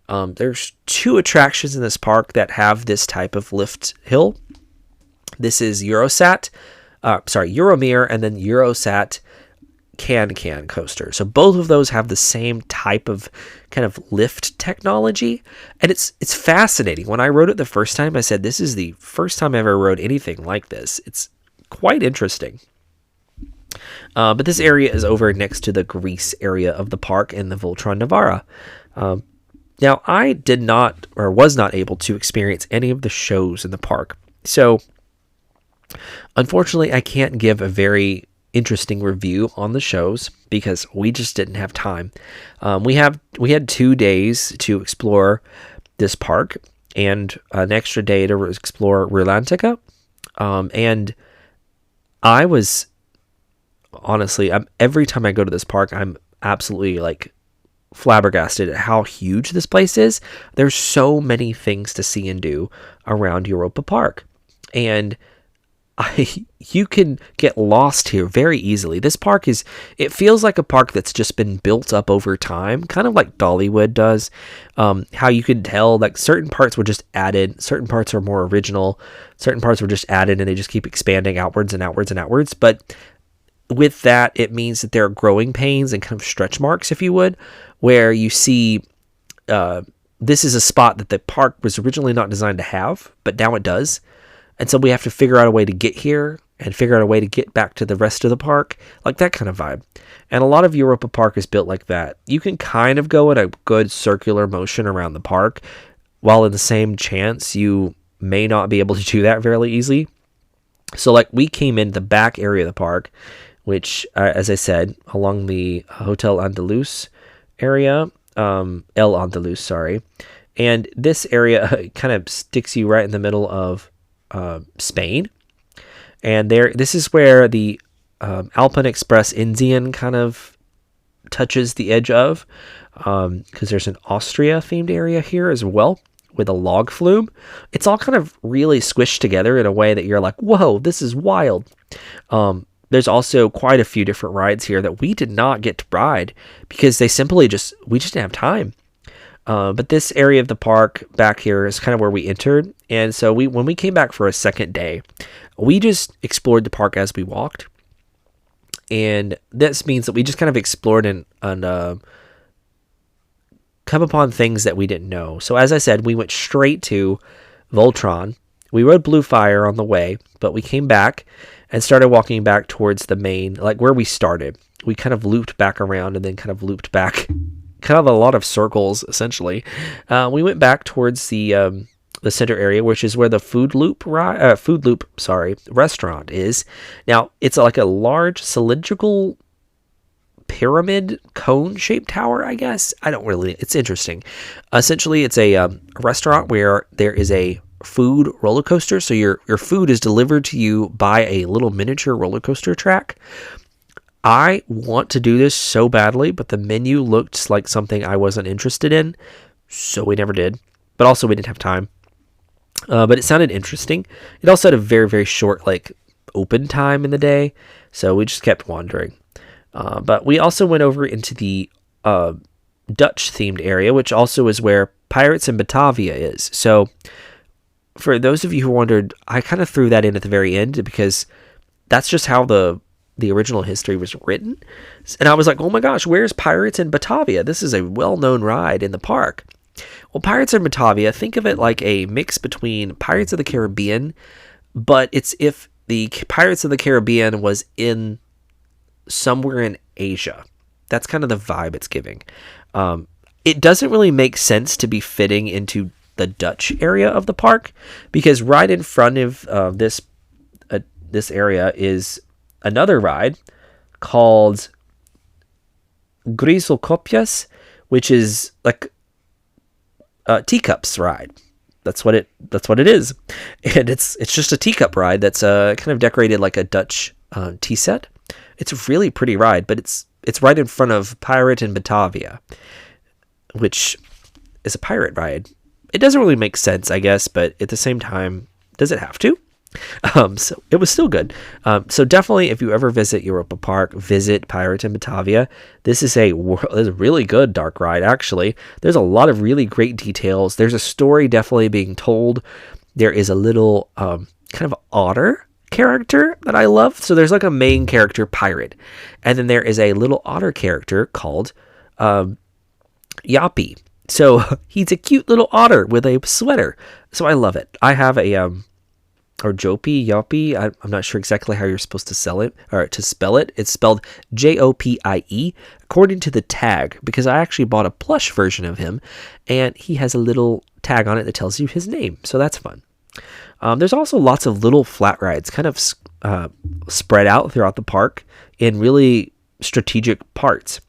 There's two attractions in this park that have this type of lift hill. This is Euromere, and then Eurosat Can coaster. So both of those have the same type of kind of lift technology, and it's fascinating. When I rode it the first time, I said, this is the first time I ever rode anything like this. It's quite interesting. But this area is over next to the Greece area of the park in the Voltron Navara. Now, I did not, or was not able to experience any of the shows in the park. So, unfortunately, I can't give a very interesting review on the shows because we just didn't have time. We had 2 days to explore this park and an extra day to explore Rulantica. And I was honestly, every time I go to this park, I'm absolutely like flabbergasted at how huge this place is. There's so many things to see and do around Europa-Park, and you can get lost here very easily. This park it feels like a park that's just been built up over time, kind of like Dollywood does. How you can tell like certain parts were just added, certain parts are more original, certain parts were just added, and they just keep expanding outwards and outwards and outwards. But with that, it means that there are growing pains and kind of stretch marks, if you would, where you see this is a spot that the park was originally not designed to have, but now it does. And so we have to figure out a way to get here and figure out a way to get back to the rest of the park, like that kind of vibe. And a lot of Europa-Park is built like that. You can kind of go in a good circular motion around the park, while in the same chance you may not be able to do that fairly easily. So like we came in the back area of the park, which, as I said, along the Hotel Andalus area, El Andalus, sorry. And this area kind of sticks you right in the middle of Spain, and this is where the Alpine Express Indian kind of touches the edge of, because there's an Austria themed area here as well with a log flume. It's all kind of really squished together in a way that you're like, whoa, this is wild. There's also quite a few different rides here that we did not get to ride because we just didn't have time. But this area of the park back here is kind of where we entered. And so when we came back for a second day, we just explored the park as we walked. And this means that we just kind of explored and come upon things that we didn't know. So as I said, we went straight to Voltron. We rode Blue Fire on the way, but we came back and started walking back towards the main, like where we started. We kind of looped back around and then kind of looped back, kind of a lot of circles essentially. We went back towards the center area, which is where the food loop restaurant is. Now it's like a large cylindrical pyramid cone shaped tower, I guess. It's interesting. Essentially, it's a restaurant where there is a food roller coaster. So your food is delivered to you by a little miniature roller coaster track. I want to do this so badly, but the menu looked like something I wasn't interested in, so we never did. But also we didn't have time. But it sounded interesting. It also had a very, very short open time in the day, so we just kept wandering. But we also went over into the Dutch-themed area, which also is where Pirates in Batavia is. So for those of you who wondered, I kind of threw that in at the very end because that's just how the original history was written. And I was like, oh my gosh, where's Pirates in Batavia? This is a well-known ride in the park. Well, Pirates in Batavia, think of it like a mix between Pirates of the Caribbean, but it's if the Pirates of the Caribbean was in somewhere in Asia. That's kind of the vibe it's giving. It doesn't really make sense to be fitting into the Dutch area of the park because right in front of this area is another ride called Griezelkopjes, which is like a teacups ride. That's what it is, and it's just a teacup ride that's kind of decorated like a Dutch tea set. It's a really pretty ride, but it's right in front of Pirate in Batavia, which is a pirate ride. It doesn't really make sense, I guess, but at the same time, does it have to? So it was still good. So definitely, if you ever visit Europa-Park, visit Pirate in Batavia. This is a really good dark ride, actually. There's a lot of really great details. There's a story definitely being told. There is a little kind of otter character that I love. So there's like a main character, pirate. And then there is a little otter character called Yappy. So he's a cute little otter with a sweater. So I love it. I have a... or Jopie, Yoppie. I'm not sure exactly how you're supposed to sell it or to spell it. It's spelled Jopie, according to the tag, because I actually bought a plush version of him, and he has a little tag on it that tells you his name. So that's fun. There's also lots of little flat rides, kind of spread out throughout the park in really strategic parts.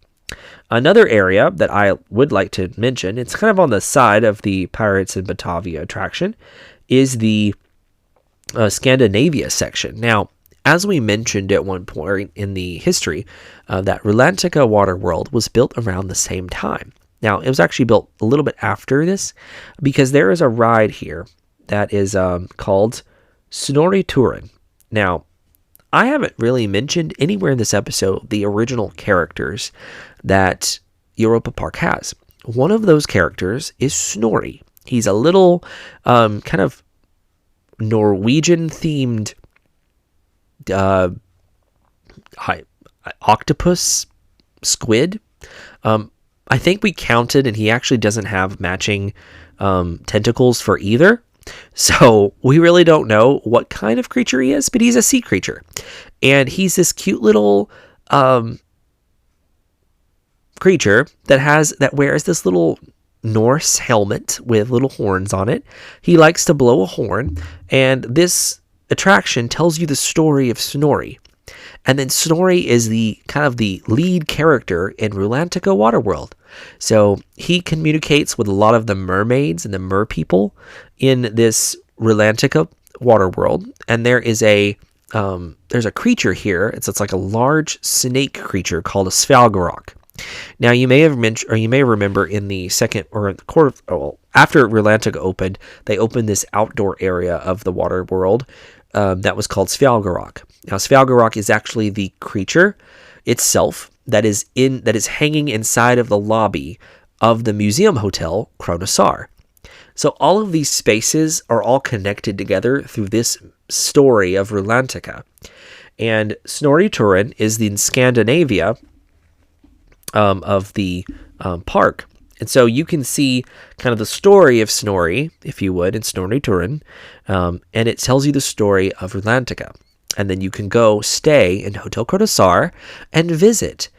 Another area that I would like to mention, it's kind of on the side of the Pirates in Batavia attraction, is the Scandinavia section. Now, as we mentioned at one point in the history, that Rulantica Water World was built around the same time. Now, it was actually built a little bit after this because there is a ride here that is called Snorri Turen. Now, I haven't really mentioned anywhere in this episode the original characters that Europa-Park has. One of those characters is Snorri. He's a little kind of Norwegian-themed octopus squid. I think we counted, and he actually doesn't have matching tentacles for either. So we really don't know what kind of creature he is, but he's a sea creature. And he's this cute little creature that wears this little Norse helmet with little horns on it. He likes to blow a horn, and this attraction tells you the story of Snorri. And then Snorri is the kind of the lead character in Rulantica Waterworld. So he communicates with a lot of the mermaids and the mer people in this Rulantica Waterworld. And there is there's a creature here. It's like a large snake creature called a Svalgarok. Now, you may remember in the second or the quarter, after Rulantica opened, they opened this outdoor area of the water world that was called Svalgarok. Now, Svalgarok is actually the creature itself that is hanging inside of the lobby of the museum hotel Kronosar. So all of these spaces are all connected together through this story of Rulantica. And Snorri Turen is in Scandinavia of the park. And so you can see kind of the story of Snorri, if you would, in Snorri Turen, and it tells you the story of Rulantica. And then you can go stay in Hotel Kronasar and visit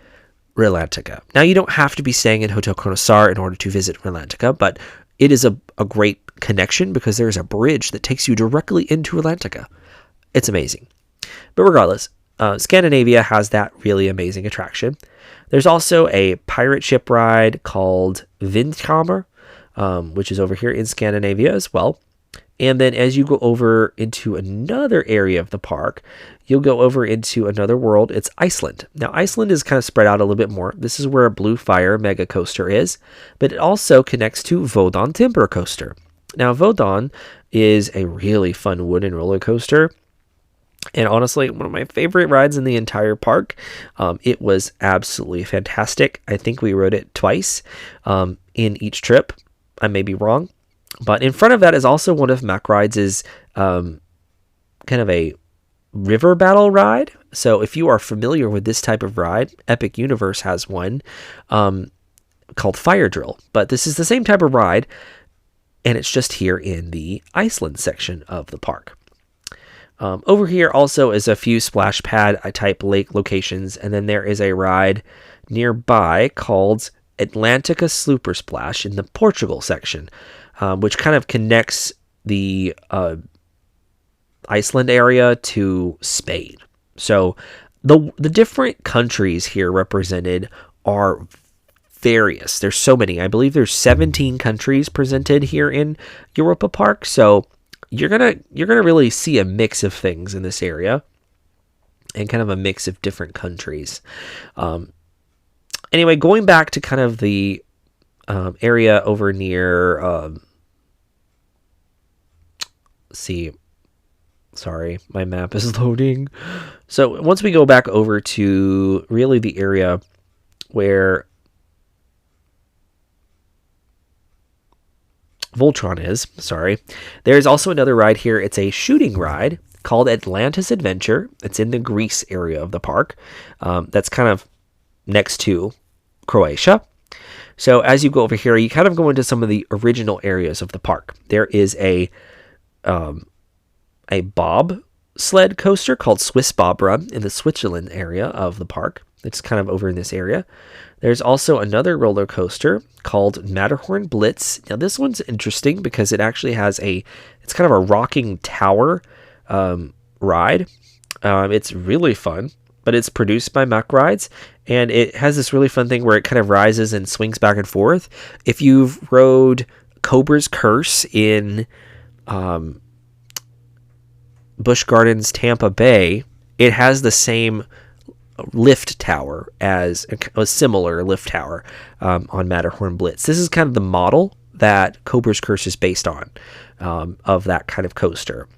Rulantica. Now, you don't have to be staying in Hotel Kronasar in order to visit Rulantica, but it is a great connection because there's a bridge that takes you directly into Rulantica. It's amazing. But regardless, Scandinavia has that really amazing attraction. There's also a pirate ship ride called Vindkammer, which is over here in Scandinavia as well. And then as you go over into another area of the park, you'll go over into another world. It's Iceland. Now, Iceland is kind of spread out a little bit more. This is where a Blue Fire mega coaster is, but it also connects to Vodon Timber Coaster. Now, Vodon is a really fun wooden roller coaster. And honestly, one of my favorite rides in the entire park. It was absolutely fantastic. I think we rode it twice in each trip. I may be wrong. But in front of that is also one of Mack Rides' kind of a river battle ride. So if you are familiar with this type of ride, Epic Universe has one called Fire Drill. But this is the same type of ride, and it's just here in the Iceland section of the park. Over here also is a few splash pad type lake locations, and then there is a ride nearby called Atlantica Slooper Splash in the Portugal section, which kind of connects the Iceland area to Spain. So the different countries here represented are various. There's so many. I believe there's 17 countries presented here in Europa-Park. So you're gonna really see a mix of things in this area, and kind of a mix of different countries. Anyway, going back to kind of the area over near, sorry, my map is loading. So once we go back over to really the area where Voltron is, there's also another ride here. It's a shooting ride called Atlantis Adventure. It's in the Greece area of the park. That's kind of next to Croatia. So as you go over here, you kind of go into some of the original areas of the park. There is a bob sled coaster called Swiss Bob Run in the Switzerland area of the park. It's kind of over in this area. There's also another roller coaster called Matterhorn Blitz. Now this one's interesting because it actually has it's kind of a rocking tower ride. It's really fun, but it's produced by Mack Rides, and it has this really fun thing where it kind of rises and swings back and forth. If you've rode Cobra's Curse in Busch Gardens Tampa Bay, it has the same lift tower as a similar lift tower on Matterhorn Blitz. This is kind of the model that Cobra's Curse is based on of that kind of coaster.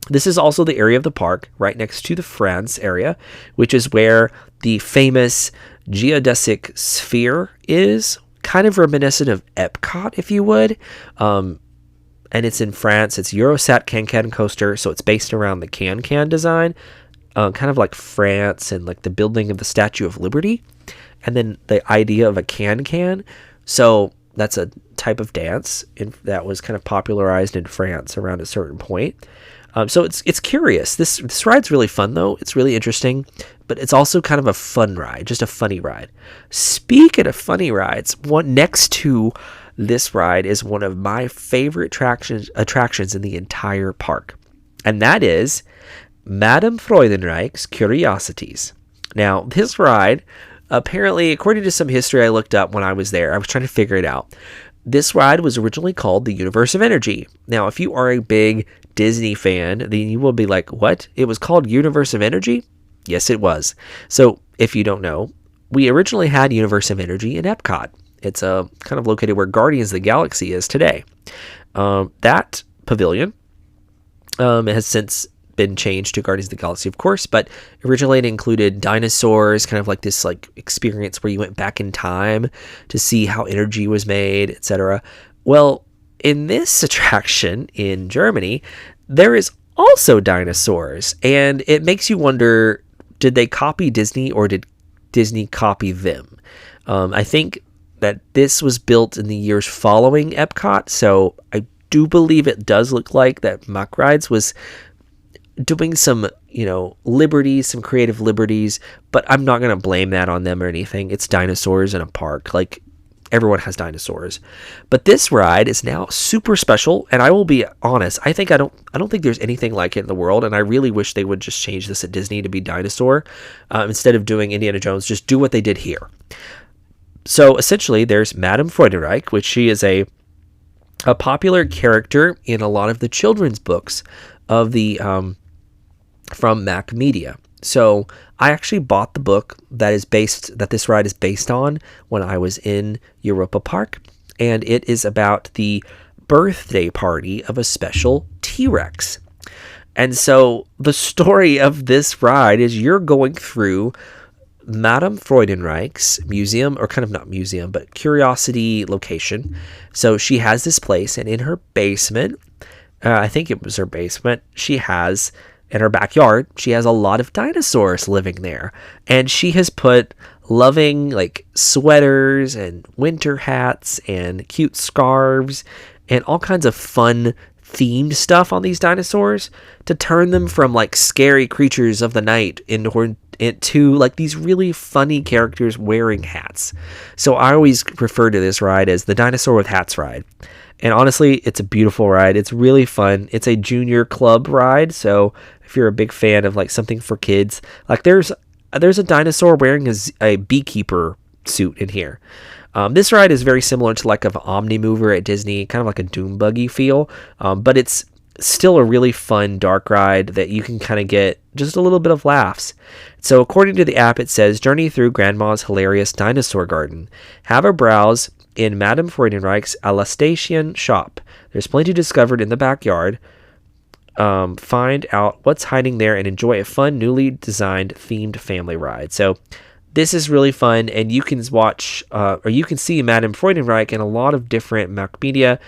This is also the area of the park right next to the France area, which is where the famous geodesic sphere is, kind of reminiscent of Epcot, if you would. And it's in France. It's Eurosat Can-Can coaster, so it's based around the Can-Can design, kind of like France and like the building of the Statue of Liberty, and then the idea of a can-can. So that's a type of dance that was kind of popularized in France around a certain point. So it's curious. This ride's really fun, though. It's really interesting, but it's also kind of a fun ride, just a funny ride. Speaking of funny rides, one next to this ride is one of my favorite attractions in the entire park, and that is Madame Freudenreich's Curiosities. Now, this ride, apparently, according to some history I looked up when I was there, I was trying to figure it out. This ride was originally called the Universe of Energy. Now, if you are a big Disney fan, then you will be like, what? It was called Universe of Energy? Yes, it was. So, if you don't know, we originally had Universe of Energy in Epcot. It's kind of located where Guardians of the Galaxy is today. That pavilion has since been changed to Guardians of the Galaxy, of course, but originally it included dinosaurs, kind of like this like experience where you went back in time to see how energy was made, etc. Well, in this attraction in Germany, there is also dinosaurs, and it makes you wonder, did they copy Disney or did Disney copy them? I think that this was built in the years following Epcot, so I do believe it does look like that Mack Rides was doing some, liberties, some creative liberties, but I'm not going to blame that on them or anything. It's dinosaurs in a park. Like, everyone has dinosaurs. But this ride is now super special, and I will be honest, I don't think there's anything like it in the world, and I really wish they would just change this at Disney to be dinosaur. Instead of doing Indiana Jones, just do what they did here. So essentially, there's Madame Freudenreich, which she is a popular character in a lot of the children's books of the from Mack Media. So I actually bought the book that this ride is based on when I was in Europa-Park, and it is about the birthday party of a special T-Rex. And so the story of this ride is you're going through Madame Freudenreich's museum, or kind of not museum, but curiosity location. So she has this place, and in her basement, I think it was her basement, in her backyard, she has a lot of dinosaurs living there. And she has put loving, like, sweaters and winter hats and cute scarves and all kinds of fun themed stuff on these dinosaurs to turn them from, like, scary creatures of the night into like these really funny characters wearing hats. So I always refer to this ride as the Dinosaur with Hats ride. And honestly, it's a beautiful ride. It's really fun. It's a junior club ride, so if you're a big fan of like something for kids, like there's a dinosaur wearing a beekeeper suit in here. This ride is very similar to like an Omnimover at Disney, kind of like a Doom Buggy feel, but it's still a really fun dark ride that you can kind of get just a little bit of laughs. So according to the app, it says, journey through Grandma's hilarious dinosaur garden. Have a browse in Madame Freudenreich's Alastation shop. There's plenty discovered in the backyard. Find out what's hiding there and enjoy a fun, newly designed themed family ride. So this is really fun, and you can watch, or you can see Madame Freudenreich in a lot of different Mack Media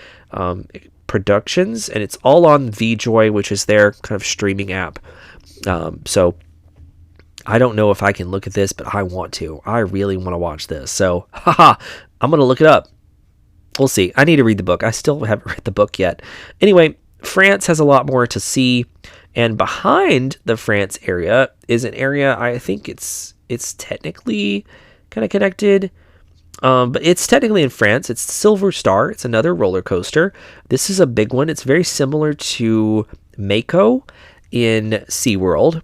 productions, and it's all on VJoy, which is their kind of streaming app. So I don't know if I can look at this, but I want to. I really want to watch this. So, I'm going to look it up. We'll see. I need to read the book. I still haven't read the book yet. Anyway, France has a lot more to see, and behind the France area is an area, I think it's technically kind of connected, but it's technically in France. It's Silver Star. It's another roller coaster. This is a big one. It's very similar to Mako in SeaWorld.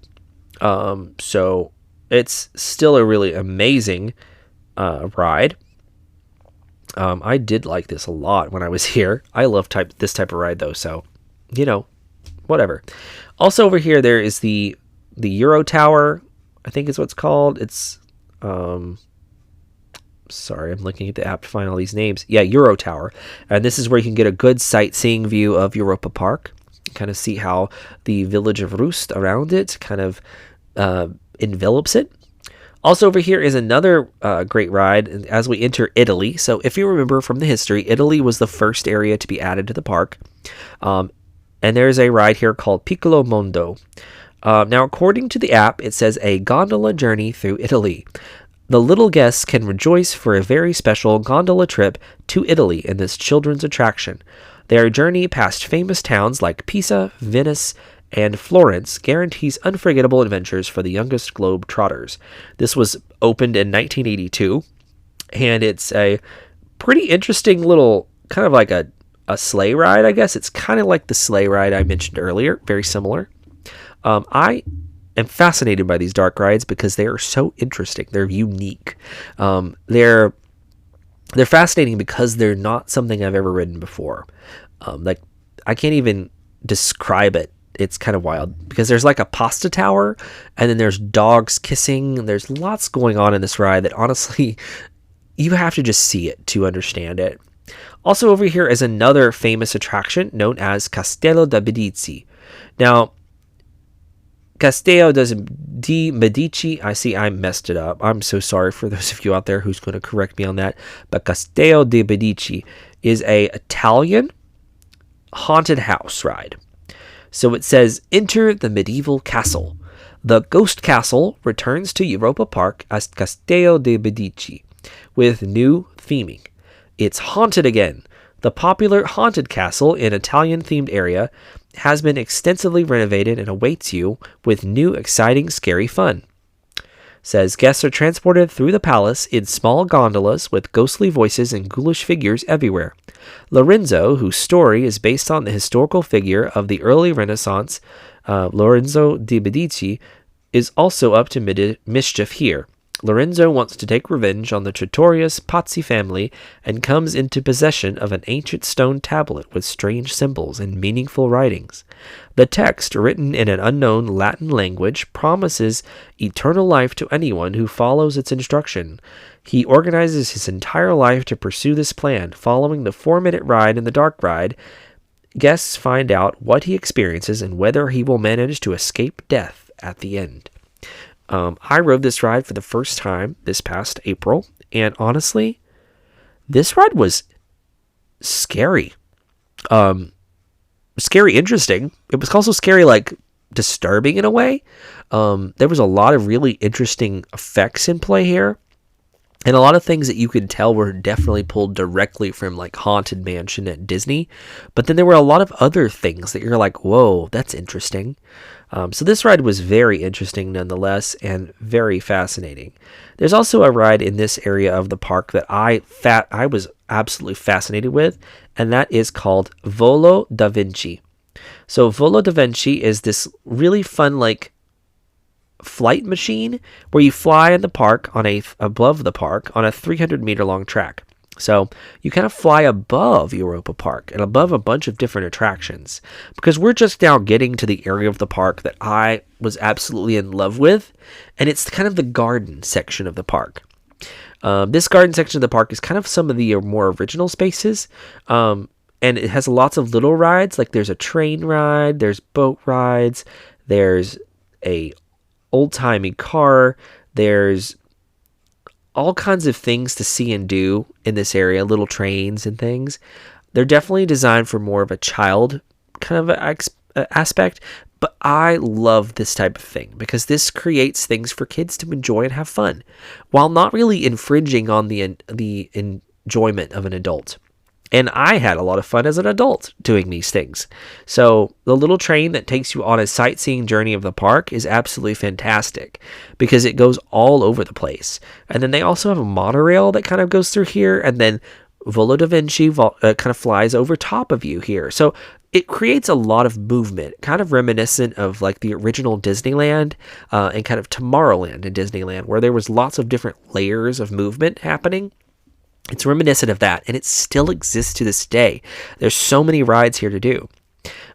So it's still a really amazing ride. I did like this a lot when I was here. I love this type of ride though, so whatever. Also over here there is the Euro Tower, I think is what it's called. It's sorry, I'm looking at the app to find all these names. Yeah, Euro Tower. And this is where you can get a good sightseeing view of Europa-Park. Kind of see how the village of Rust around it kind of envelops it. Also over here is another great ride as we enter Italy. So if you remember from the history, Italy was the first area to be added to the park. And there's a ride here called Piccolo Mondo. Now, according to the app, it says a gondola journey through Italy. The little guests can rejoice for a very special gondola trip to Italy in this children's attraction. Their journey past famous towns like Pisa, Venice, and Florence guarantees unforgettable adventures for the youngest globe trotters. This was opened in 1982, and it's a pretty interesting little, kind of like a sleigh ride, I guess. It's kind of like the sleigh ride I mentioned earlier, very similar. I am fascinated by these dark rides because they are so interesting. They're unique. They're fascinating because they're not something I've ever ridden before. Like, I can't even describe it. It's kind of wild because there's like a pasta tower, and then there's dogs kissing, and there's lots going on in this ride that honestly you have to just see it to understand it. Also over here is another famous attraction known as Castello da Medici. Now, Castello di Medici, I see I messed it up. I'm so sorry for those of you out there who's going to correct me on that. But Castello di Medici is a Italian haunted house ride. So it says, enter the medieval castle. The ghost castle returns to Europa-Park as Castello de Medici with new theming. It's haunted again. The popular haunted castle in Italian-themed area has been extensively renovated and awaits you with new, exciting, scary fun. Says guests are transported through the palace in small gondolas with ghostly voices and ghoulish figures everywhere. Lorenzo, whose story is based on the historical figure of the early Renaissance, Lorenzo de' Medici, is also up to mischief here. Lorenzo wants to take revenge on the Trattoria's Pazzi family and comes into possession of an ancient stone tablet with strange symbols and meaningful writings. The text, written in an unknown Latin language, promises eternal life to anyone who follows its instruction. He organizes his entire life to pursue this plan. Following the 4-minute ride in the dark ride, guests find out what he experiences and whether he will manage to escape death at the end. I rode this ride for the first time this past April, and honestly, this ride was scary. Scary, interesting. It was also scary, like disturbing in a way. There was a lot of really interesting effects in play here, and a lot of things that you could tell were definitely pulled directly from like Haunted Mansion at Disney. But then there were a lot of other things that you're like, whoa, that's interesting. So this ride was very interesting nonetheless and very fascinating. There's also a ride in this area of the park that I was absolutely fascinated with, and that is called Volo da Vinci. So Volo da Vinci is this really fun like flight machine where you fly in the park above the park on a 300-meter long track. So you kind of fly above Europa-Park and above a bunch of different attractions, because we're just now getting to the area of the park that I was absolutely in love with, and it's kind of the garden section of the park. This garden section of the park is kind of some of the more original spaces, and it has lots of little rides. Like there's a train ride, there's boat rides, there's a old-timey car, there's all kinds of things to see and do in this area, little trains and things. They're definitely designed for more of a child kind of aspect, but I love this type of thing because this creates things for kids to enjoy and have fun while not really infringing on the enjoyment of an adult. And I had a lot of fun as an adult doing these things. So the little train that takes you on a sightseeing journey of the park is absolutely fantastic because it goes all over the place. And then they also have a monorail that kind of goes through here. And then Volo da Vinci kind of flies over top of you here. So it creates a lot of movement, kind of reminiscent of like the original Disneyland and kind of Tomorrowland in Disneyland, where there was lots of different layers of movement happening. It's reminiscent of that, and it still exists to this day. There's so many rides here to do.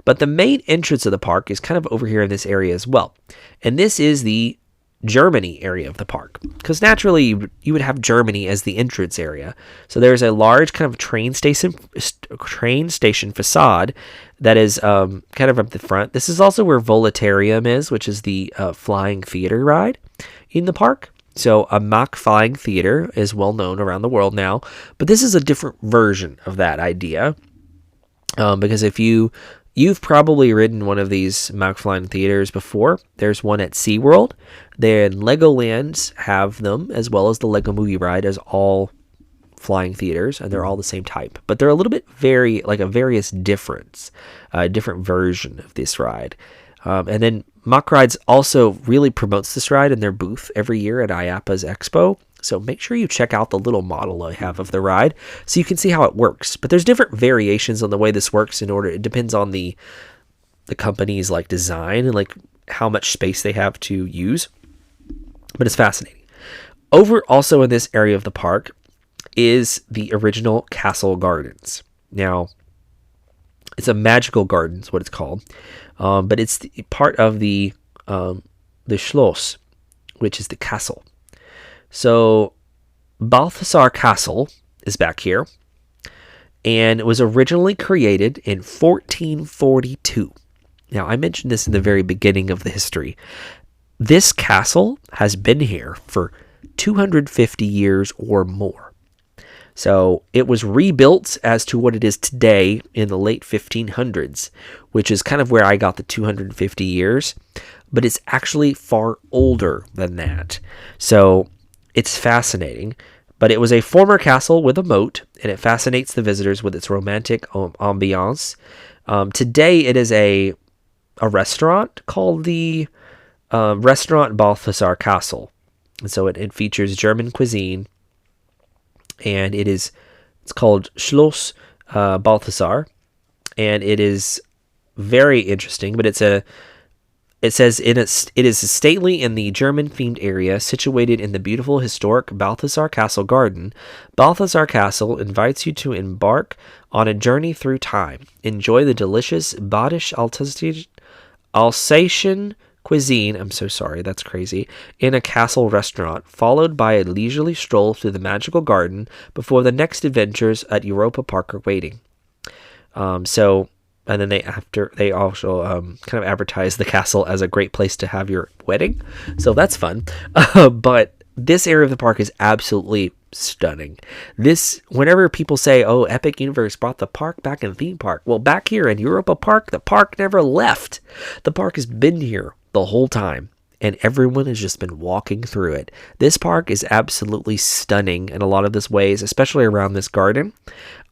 But the main entrance of the park is kind of over here in this area as well. And this is the Germany area of the park, because naturally you would have Germany as the entrance area. So there's a large kind of train station facade that is kind of up the front. This is also where Voletarium is, which is the flying theater ride in the park. So a Mack flying theater is well known around the world now, but this is a different version of that idea. Because if you've probably ridden one of these Mack flying theaters before, there's one at SeaWorld. Then Legoland have them, as well as the Lego Movie Ride, as all flying theaters, and they're all the same type, but they're a little bit various different version of this ride. And then Mack Rides also really promotes this ride in their booth every year at IAAPA's Expo. So make sure you check out the little model I have of the ride so you can see how it works. But there's different variations on the way this works it depends on the company's like design and like how much space they have to use. But it's fascinating. Over also in this area of the park is the original Castle Gardens. Now, it's a magical garden is what it's called. But it's part of the Schloss, which is the castle. So Balthasar Castle is back here, and it was originally created in 1442. Now, I mentioned this in the very beginning of the history. This castle has been here for 250 years or more. So it was rebuilt as to what it is today in the late 1500s, which is kind of where I got the 250 years, but it's actually far older than that. So it's fascinating, but it was a former castle with a moat, and it fascinates the visitors with its romantic ambiance. Today it is a restaurant called the Restaurant Balthasar Castle. And so it features German cuisine, and it's called Schloss Balthasar, and it is very interesting. But it says it is stately in the German-themed area situated in the beautiful historic Balthasar Castle garden. Balthasar Castle invites you to embark on a journey through time. Enjoy the delicious Badisch Alsatian cuisine, I'm so sorry, that's crazy, in a castle restaurant, followed by a leisurely stroll through the magical garden before the next adventures at Europa-Park are waiting. And then they also kind of advertise the castle as a great place to have your wedding. So that's fun. But this area of the park is absolutely stunning. Whenever people say, oh, Epic Universe brought the park back in theme park. Well, back here in Europa-Park, the park never left. The park has been here the whole time, and everyone has just been walking through it. This park is absolutely stunning in a lot of this ways, especially around this garden.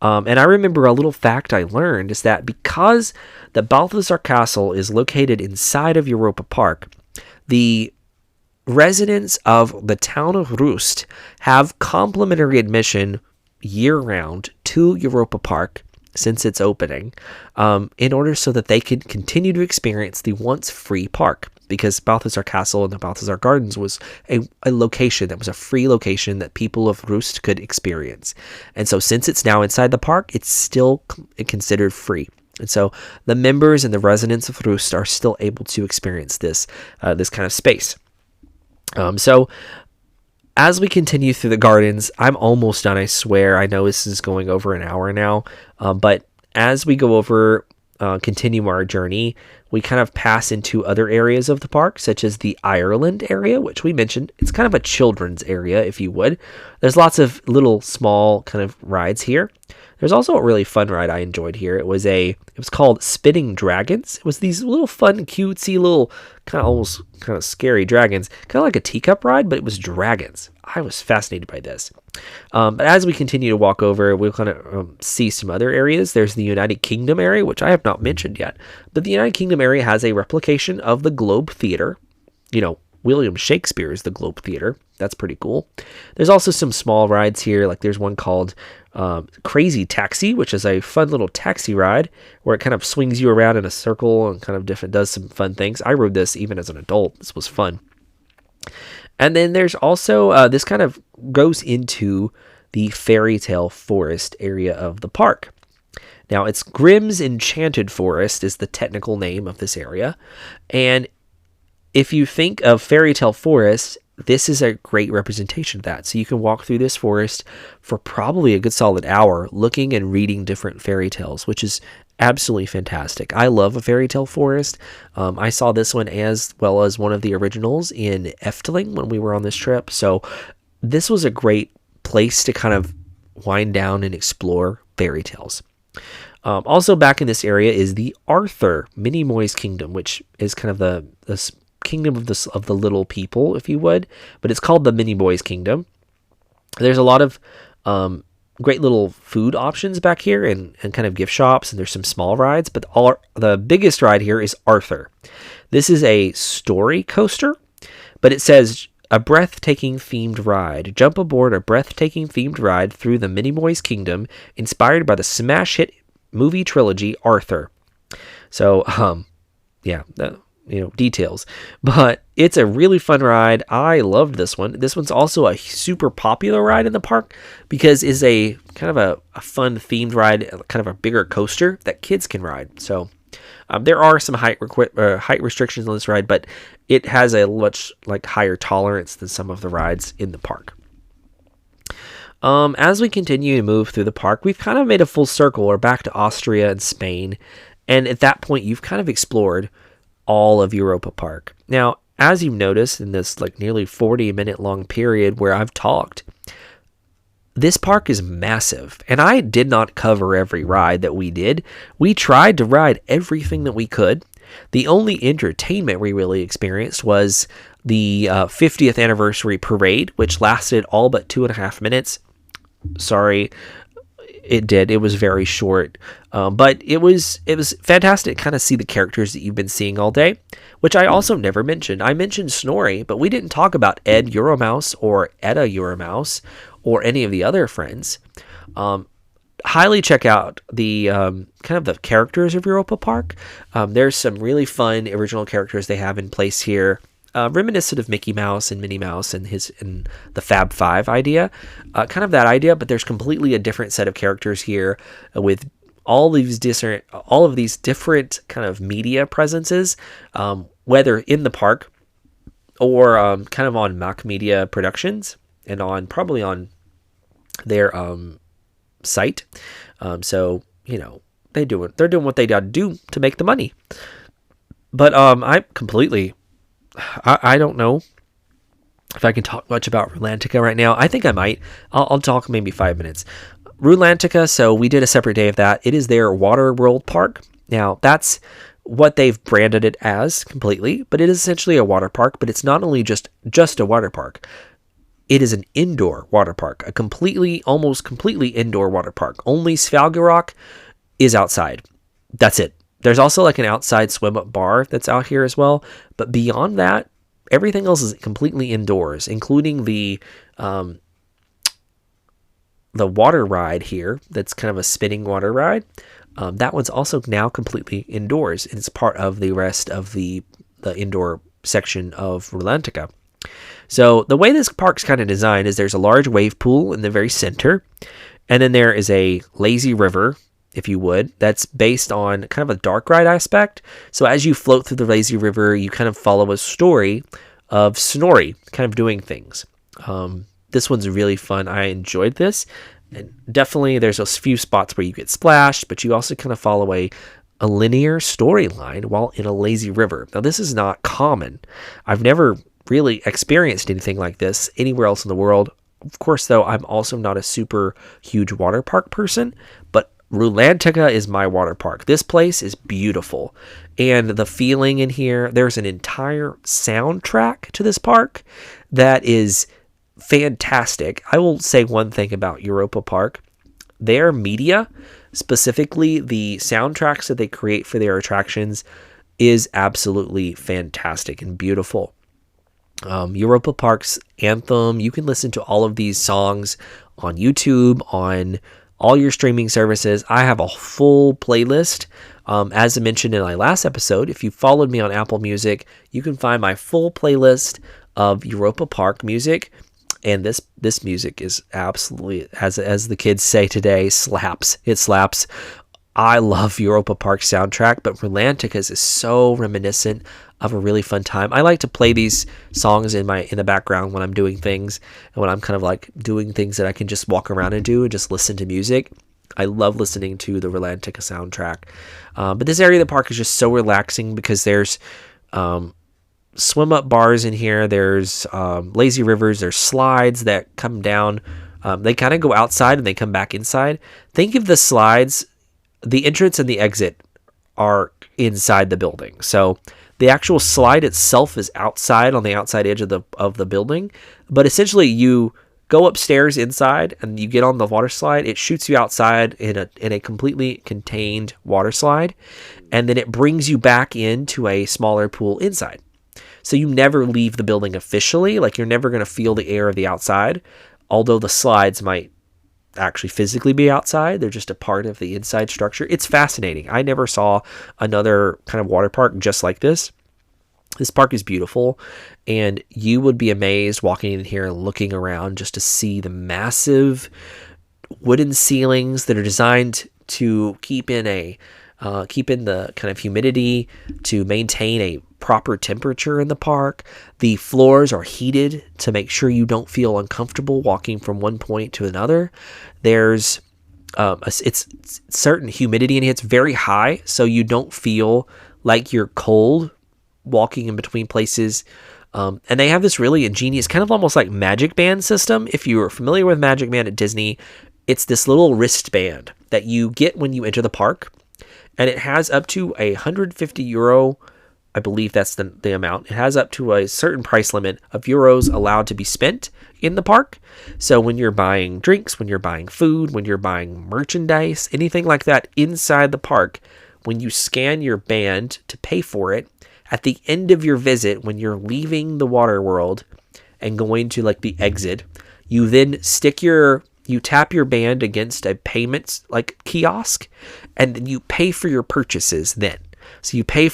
And I remember a little fact I learned is that because the Balthasar Castle is located inside of Europa-Park, the residents of the town of Rust have complimentary admission year-round to Europa-Park since its opening, in order so that they can continue to experience the once free park. Because Balthasar Castle and the Balthasar Gardens was a location that was a free location that people of Rust could experience. And so since it's now inside the park, it's still considered free. And so the members and the residents of Rust are still able to experience this kind of space. So as we continue through the gardens, I'm almost done, I swear. I know this is going over an hour now, but as we go over, continue our journey, we kind of pass into other areas of the park, such as the Ireland area, which we mentioned. It's kind of a children's area, if you would. There's lots of little small kind of rides here. There's also a really fun ride I enjoyed here. It was called Spinning Dragons. It was these little fun, cutesy little almost kind of scary dragons, kind of like a teacup ride, but it was dragons. I was fascinated by this. But as we continue to walk over, we'll kind of see some other areas. There's the United Kingdom area, which I have not mentioned yet. But the United Kingdom area has a replication of the Globe Theatre. William Shakespeare's The Globe Theatre. That's pretty cool. There's also some small rides here. Like there's one called Crazy Taxi, which is a fun little taxi ride where it kind of swings you around in a circle and kind of does some fun things. I rode this even as an adult. This was fun. And then there's also, this kind of goes into the Fairy Tale Forest area of the park. Now, it's Grimm's Enchanted Forest is the technical name of this area. And if you think of Fairy Tale Forest, this is a great representation of that. So you can walk through this forest for probably a good solid hour looking and reading different fairy tales, which is absolutely fantastic. I love a fairy tale forest. I saw this one as well as one of the originals in Efteling when we were on this trip. So this was a great place to kind of wind down and explore fairy tales. Also back in this area is the Arthur Minimoy's Kingdom, which is kind of the kingdom of the little people, if you would, but it's called the Minimoy's Kingdom. There's a lot of great little food options back here and kind of gift shops, and there's some small rides, but the biggest ride here is Arthur. This is a story coaster, but it says a breathtaking themed ride. Jump aboard a breathtaking themed ride through the Minimoy's Kingdom, inspired by the smash hit movie trilogy Arthur. So, details, but it's a really fun ride. I loved this one. This one's also a super popular ride in the park because it's a kind of a fun themed ride, kind of a bigger coaster that kids can ride. So there are some height restrictions on this ride, but it has a much higher tolerance than some of the rides in the park. As we continue to move through the park, we've kind of made a full circle. We're back to Austria and Spain, and at that point, you've kind of explored all of Europa-Park. Now, as you've noticed in this nearly 40-minute long period where I've talked, this park is massive, and I did not cover every ride that we did. We tried to ride everything that we could. The only entertainment we really experienced was the 50th anniversary parade, which lasted all but 2.5 minutes. Sorry, It did. It was very short, but it was fantastic to kind of see the characters that you've been seeing all day, which I also never mentioned. I mentioned Snorri, but we didn't talk about Ed Euromouse or Edda Euromouse or any of the other friends. Highly check out the kind of the characters of Europa-Park. There's some really fun original characters they have in place here. Reminiscent of Mickey Mouse and Minnie Mouse and the Fab Five idea, kind of that idea, but there's completely a different set of characters here with all of these different kind of media presences, whether in the park or kind of on Mack Media Productions and probably on their site. So they're doing what they got to do to make the money. But I don't know if I can talk much about Rulantica right now. I think I might. I'll talk maybe 5 minutes. Rulantica, so we did a separate day of that. It is their Water World Park. Now, that's what they've branded it as completely, but it is essentially a water park, but it's not only just a water park. It is an indoor water park, almost completely indoor water park. Only Svalgarok is outside. That's it. There's also like an outside swim-up bar that's out here as well. But beyond that, everything else is completely indoors, including the water ride here. That's kind of a spinning water ride. That one's also now completely indoors. And it's part of the rest of the indoor section of Rulantica. So the way this park's kind of designed is there's a large wave pool in the very center. And then there is a lazy river, if you would, that's based on kind of a dark ride aspect. So as you float through the lazy river, you kind of follow a story of Snorri kind of doing things. This one's really fun. I enjoyed this. And definitely there's a few spots where you get splashed, but you also kind of follow a linear storyline while in a lazy river. Now, this is not common. I've never really experienced anything like this anywhere else in the world. Of course, though, I'm also not a super huge water park person, but Rulantica is my water park. This place is beautiful. And the feeling in here, there's an entire soundtrack to this park that is fantastic. I will say one thing about Europa-Park. Their media, specifically the soundtracks that they create for their attractions, is absolutely fantastic and beautiful. Europa-Park's anthem, you can listen to all of these songs on YouTube, on all your streaming services. I have a full playlist. As I mentioned in my last episode, if you followed me on Apple Music, you can find my full playlist of Europa-Park music. And this music is absolutely, as the kids say today, slaps. It slaps. I love Europa-Park soundtrack, but Rulantica's is so reminiscent of a really fun time. I like to play these songs in the background when I'm doing things, and when I'm kind of like doing things that I can just walk around and do and just listen to music. I love listening to the Rulantica soundtrack. But this area of the park is just so relaxing because there's swim up bars in here. There's lazy rivers. There's slides that come down. They kind of go outside and they come back inside. Think of the slides. The entrance and the exit are inside the building. So the actual slide itself is outside on the outside edge of the building. But essentially you go upstairs inside and you get on the water slide. It shoots you outside in a completely contained water slide. And then it brings you back into a smaller pool inside. So you never leave the building officially. Like, you're never going to feel the air of the outside. Although the slides might actually physically be outside. They're just a part of the inside structure. It's fascinating. I never saw another kind of water park just like this. This park is beautiful, and you would be amazed walking in here and looking around just to see the massive wooden ceilings that are designed to keep in the kind of humidity, to maintain a proper temperature in the park. The floors are heated to make sure you don't feel uncomfortable walking from one point to another. There's it's certain humidity in here. It's very high, so you don't feel like you're cold walking in between places. And they have this really ingenious, kind of almost like Magic Band system. If you're familiar with Magic Band at Disney, it's this little wristband that you get when you enter the park. And it has up to €150 I believe that's the amount. It has up to a certain price limit of euros allowed to be spent in the park. So when you're buying drinks, when you're buying food, when you're buying merchandise, anything like that inside the park, when you scan your band to pay for it, at the end of your visit, when you're leaving the water world and going to like the exit, you then you tap your band against a payments like kiosk, and then you pay for your purchases then. So you pay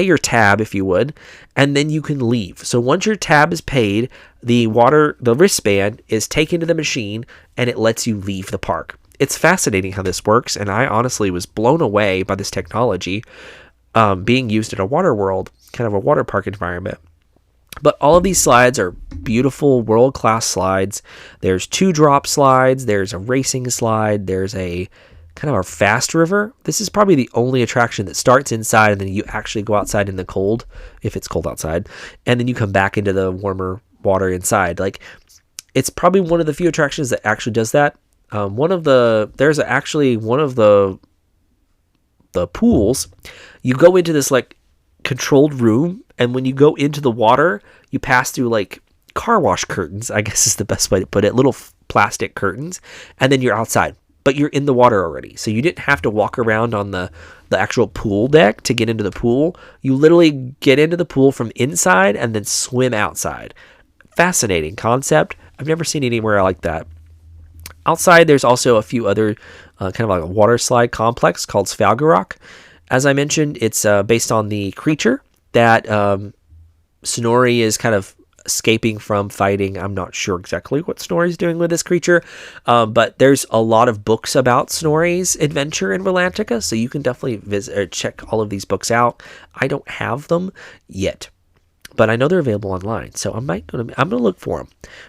your tab, if you would, and then you can leave. So once your tab is paid, the wristband is taken to the machine and it lets you leave the park. It's fascinating how this works, and I honestly was blown away by this technology being used in a water world, kind of a water park environment. But all of these slides are beautiful, world-class slides. There's 2 drop slides, there's a racing slide, there's a kind of our fast river. This is probably the only attraction that starts inside and then you actually go outside in the cold, if it's cold outside, and then you come back into the warmer water inside. Like, it's probably one of the few attractions that actually does that. There's actually one of the pools. You go into this like controlled room, and when you go into the water, you pass through like car wash curtains, I guess is the best way to put it, little plastic curtains, and then you're outside. But you're in the water already. So you didn't have to walk around on the actual pool deck to get into the pool. You literally get into the pool from inside and then swim outside. Fascinating concept. I've never seen anywhere like that. Outside, there's also a few other kind of like a water slide complex called Svalgarock. As I mentioned, it's based on the creature that Snorri is kind of escaping from fighting. I'm not sure exactly what Snorri's doing with this creature, but there's a lot of books about Snorri's adventure in Rulantica, so you can definitely visit or check all of these books out. I don't have them yet, but I know they're available online, so I'm gonna look for them.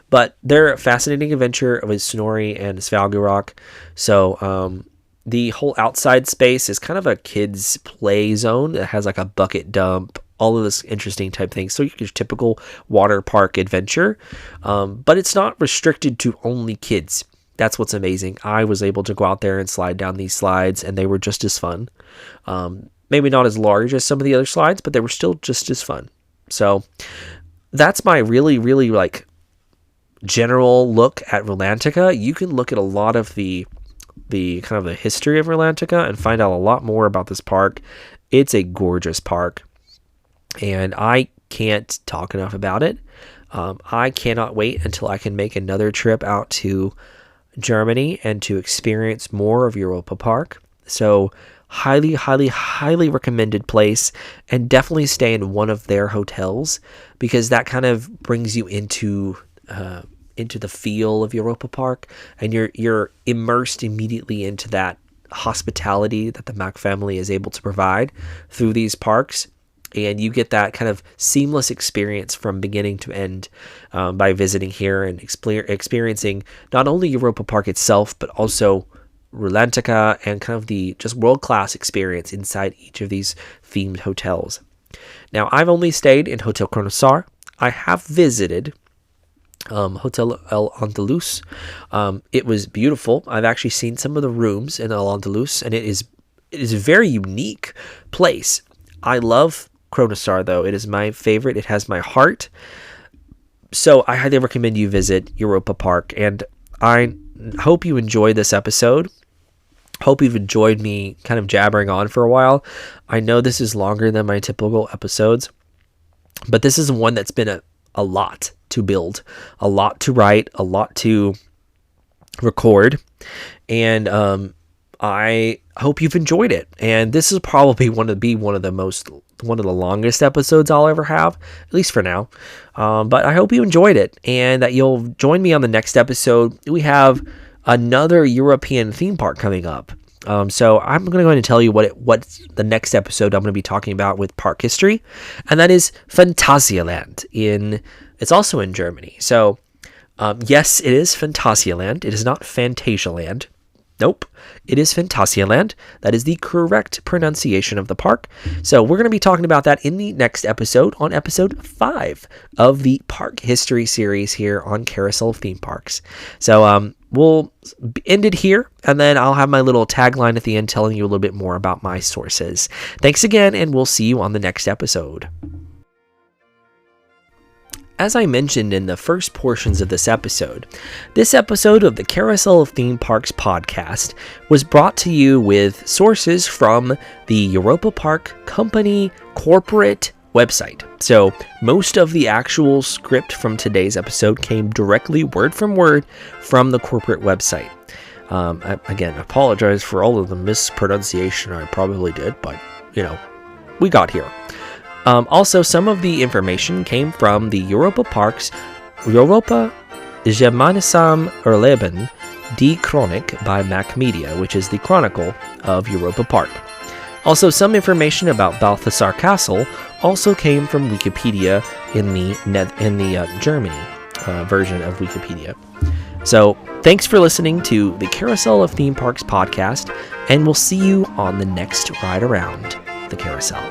But they're a fascinating adventure with Snorri and Svalgarock. So the whole outside space is kind of a kids' play zone that has like a bucket dump, all of this interesting type things. So your typical water park adventure, but it's not restricted to only kids. That's what's amazing. I was able to go out there and slide down these slides, and they were just as fun. Maybe not as large as some of the other slides, but they were still just as fun. So that's my really, really like general look at Rulantica. You can look at a lot of the kind of the history of Rulantica and find out a lot more about this park. It's a gorgeous park, and I can't talk enough about it. I cannot wait until I can make another trip out to Germany and to experience more of Europa-Park. So highly, highly, highly recommended place, and definitely stay in one of their hotels, because that kind of brings you into the feel of Europa-Park, and you're immersed immediately into that hospitality that the Mack family is able to provide through these parks. And you get that kind of seamless experience from beginning to end by visiting here and experiencing not only Europa-Park itself, but also Rulantica and kind of the just world-class experience inside each of these themed hotels. Now, I've only stayed in Hotel Chronik. I have visited Hotel El Andalus. It was beautiful. I've actually seen some of the rooms in El Andalus, and it is a very unique place. I love Chronik, though. It is my favorite. It has my heart. So I highly recommend you visit Europa-Park, and I hope you enjoyed this episode. Hope you've enjoyed me kind of jabbering on for a while. I know this is longer than my typical episodes, but this is one that's been a lot to build, a lot to write, a lot to record, and I hope you've enjoyed it. And this is probably one of the longest episodes I'll ever have, at least for now. But I hope you enjoyed it, and that you'll join me on the next episode. We have another European theme park coming up. So I'm going to go ahead and tell you what the next episode I'm going to be talking about with park history, and that is Phantasialand. It's also in Germany. So yes, it is Phantasialand. It is not Phantasialand. Nope, it is Phantasialand. That is the correct pronunciation of the park. So we're going to be talking about that in the next episode, on episode 5 of the Park History series here on Carousel of Theme Parks. So we'll end it here, and then I'll have my little tagline at the end telling you a little bit more about my sources. Thanks again, and we'll see you on the next episode. As I mentioned in the first portions of this episode of the Carousel of Theme Parks podcast was brought to you with sources from the Europa-Park company corporate website. So most of the actual script from today's episode came directly word from word from the corporate website. Again, I apologize for all of the mispronunciation I probably did, but we got here. Also, some of the information came from the Europa-Park's Europa.Gemeinsam.Erleben, die Chronik by Mack Media, which is the Chronicle of Europa-Park. Also, some information about Balthasar Castle also came from Wikipedia in the Germany version of Wikipedia. So, thanks for listening to the Carousel of Theme Parks podcast, and we'll see you on the next ride around the carousel.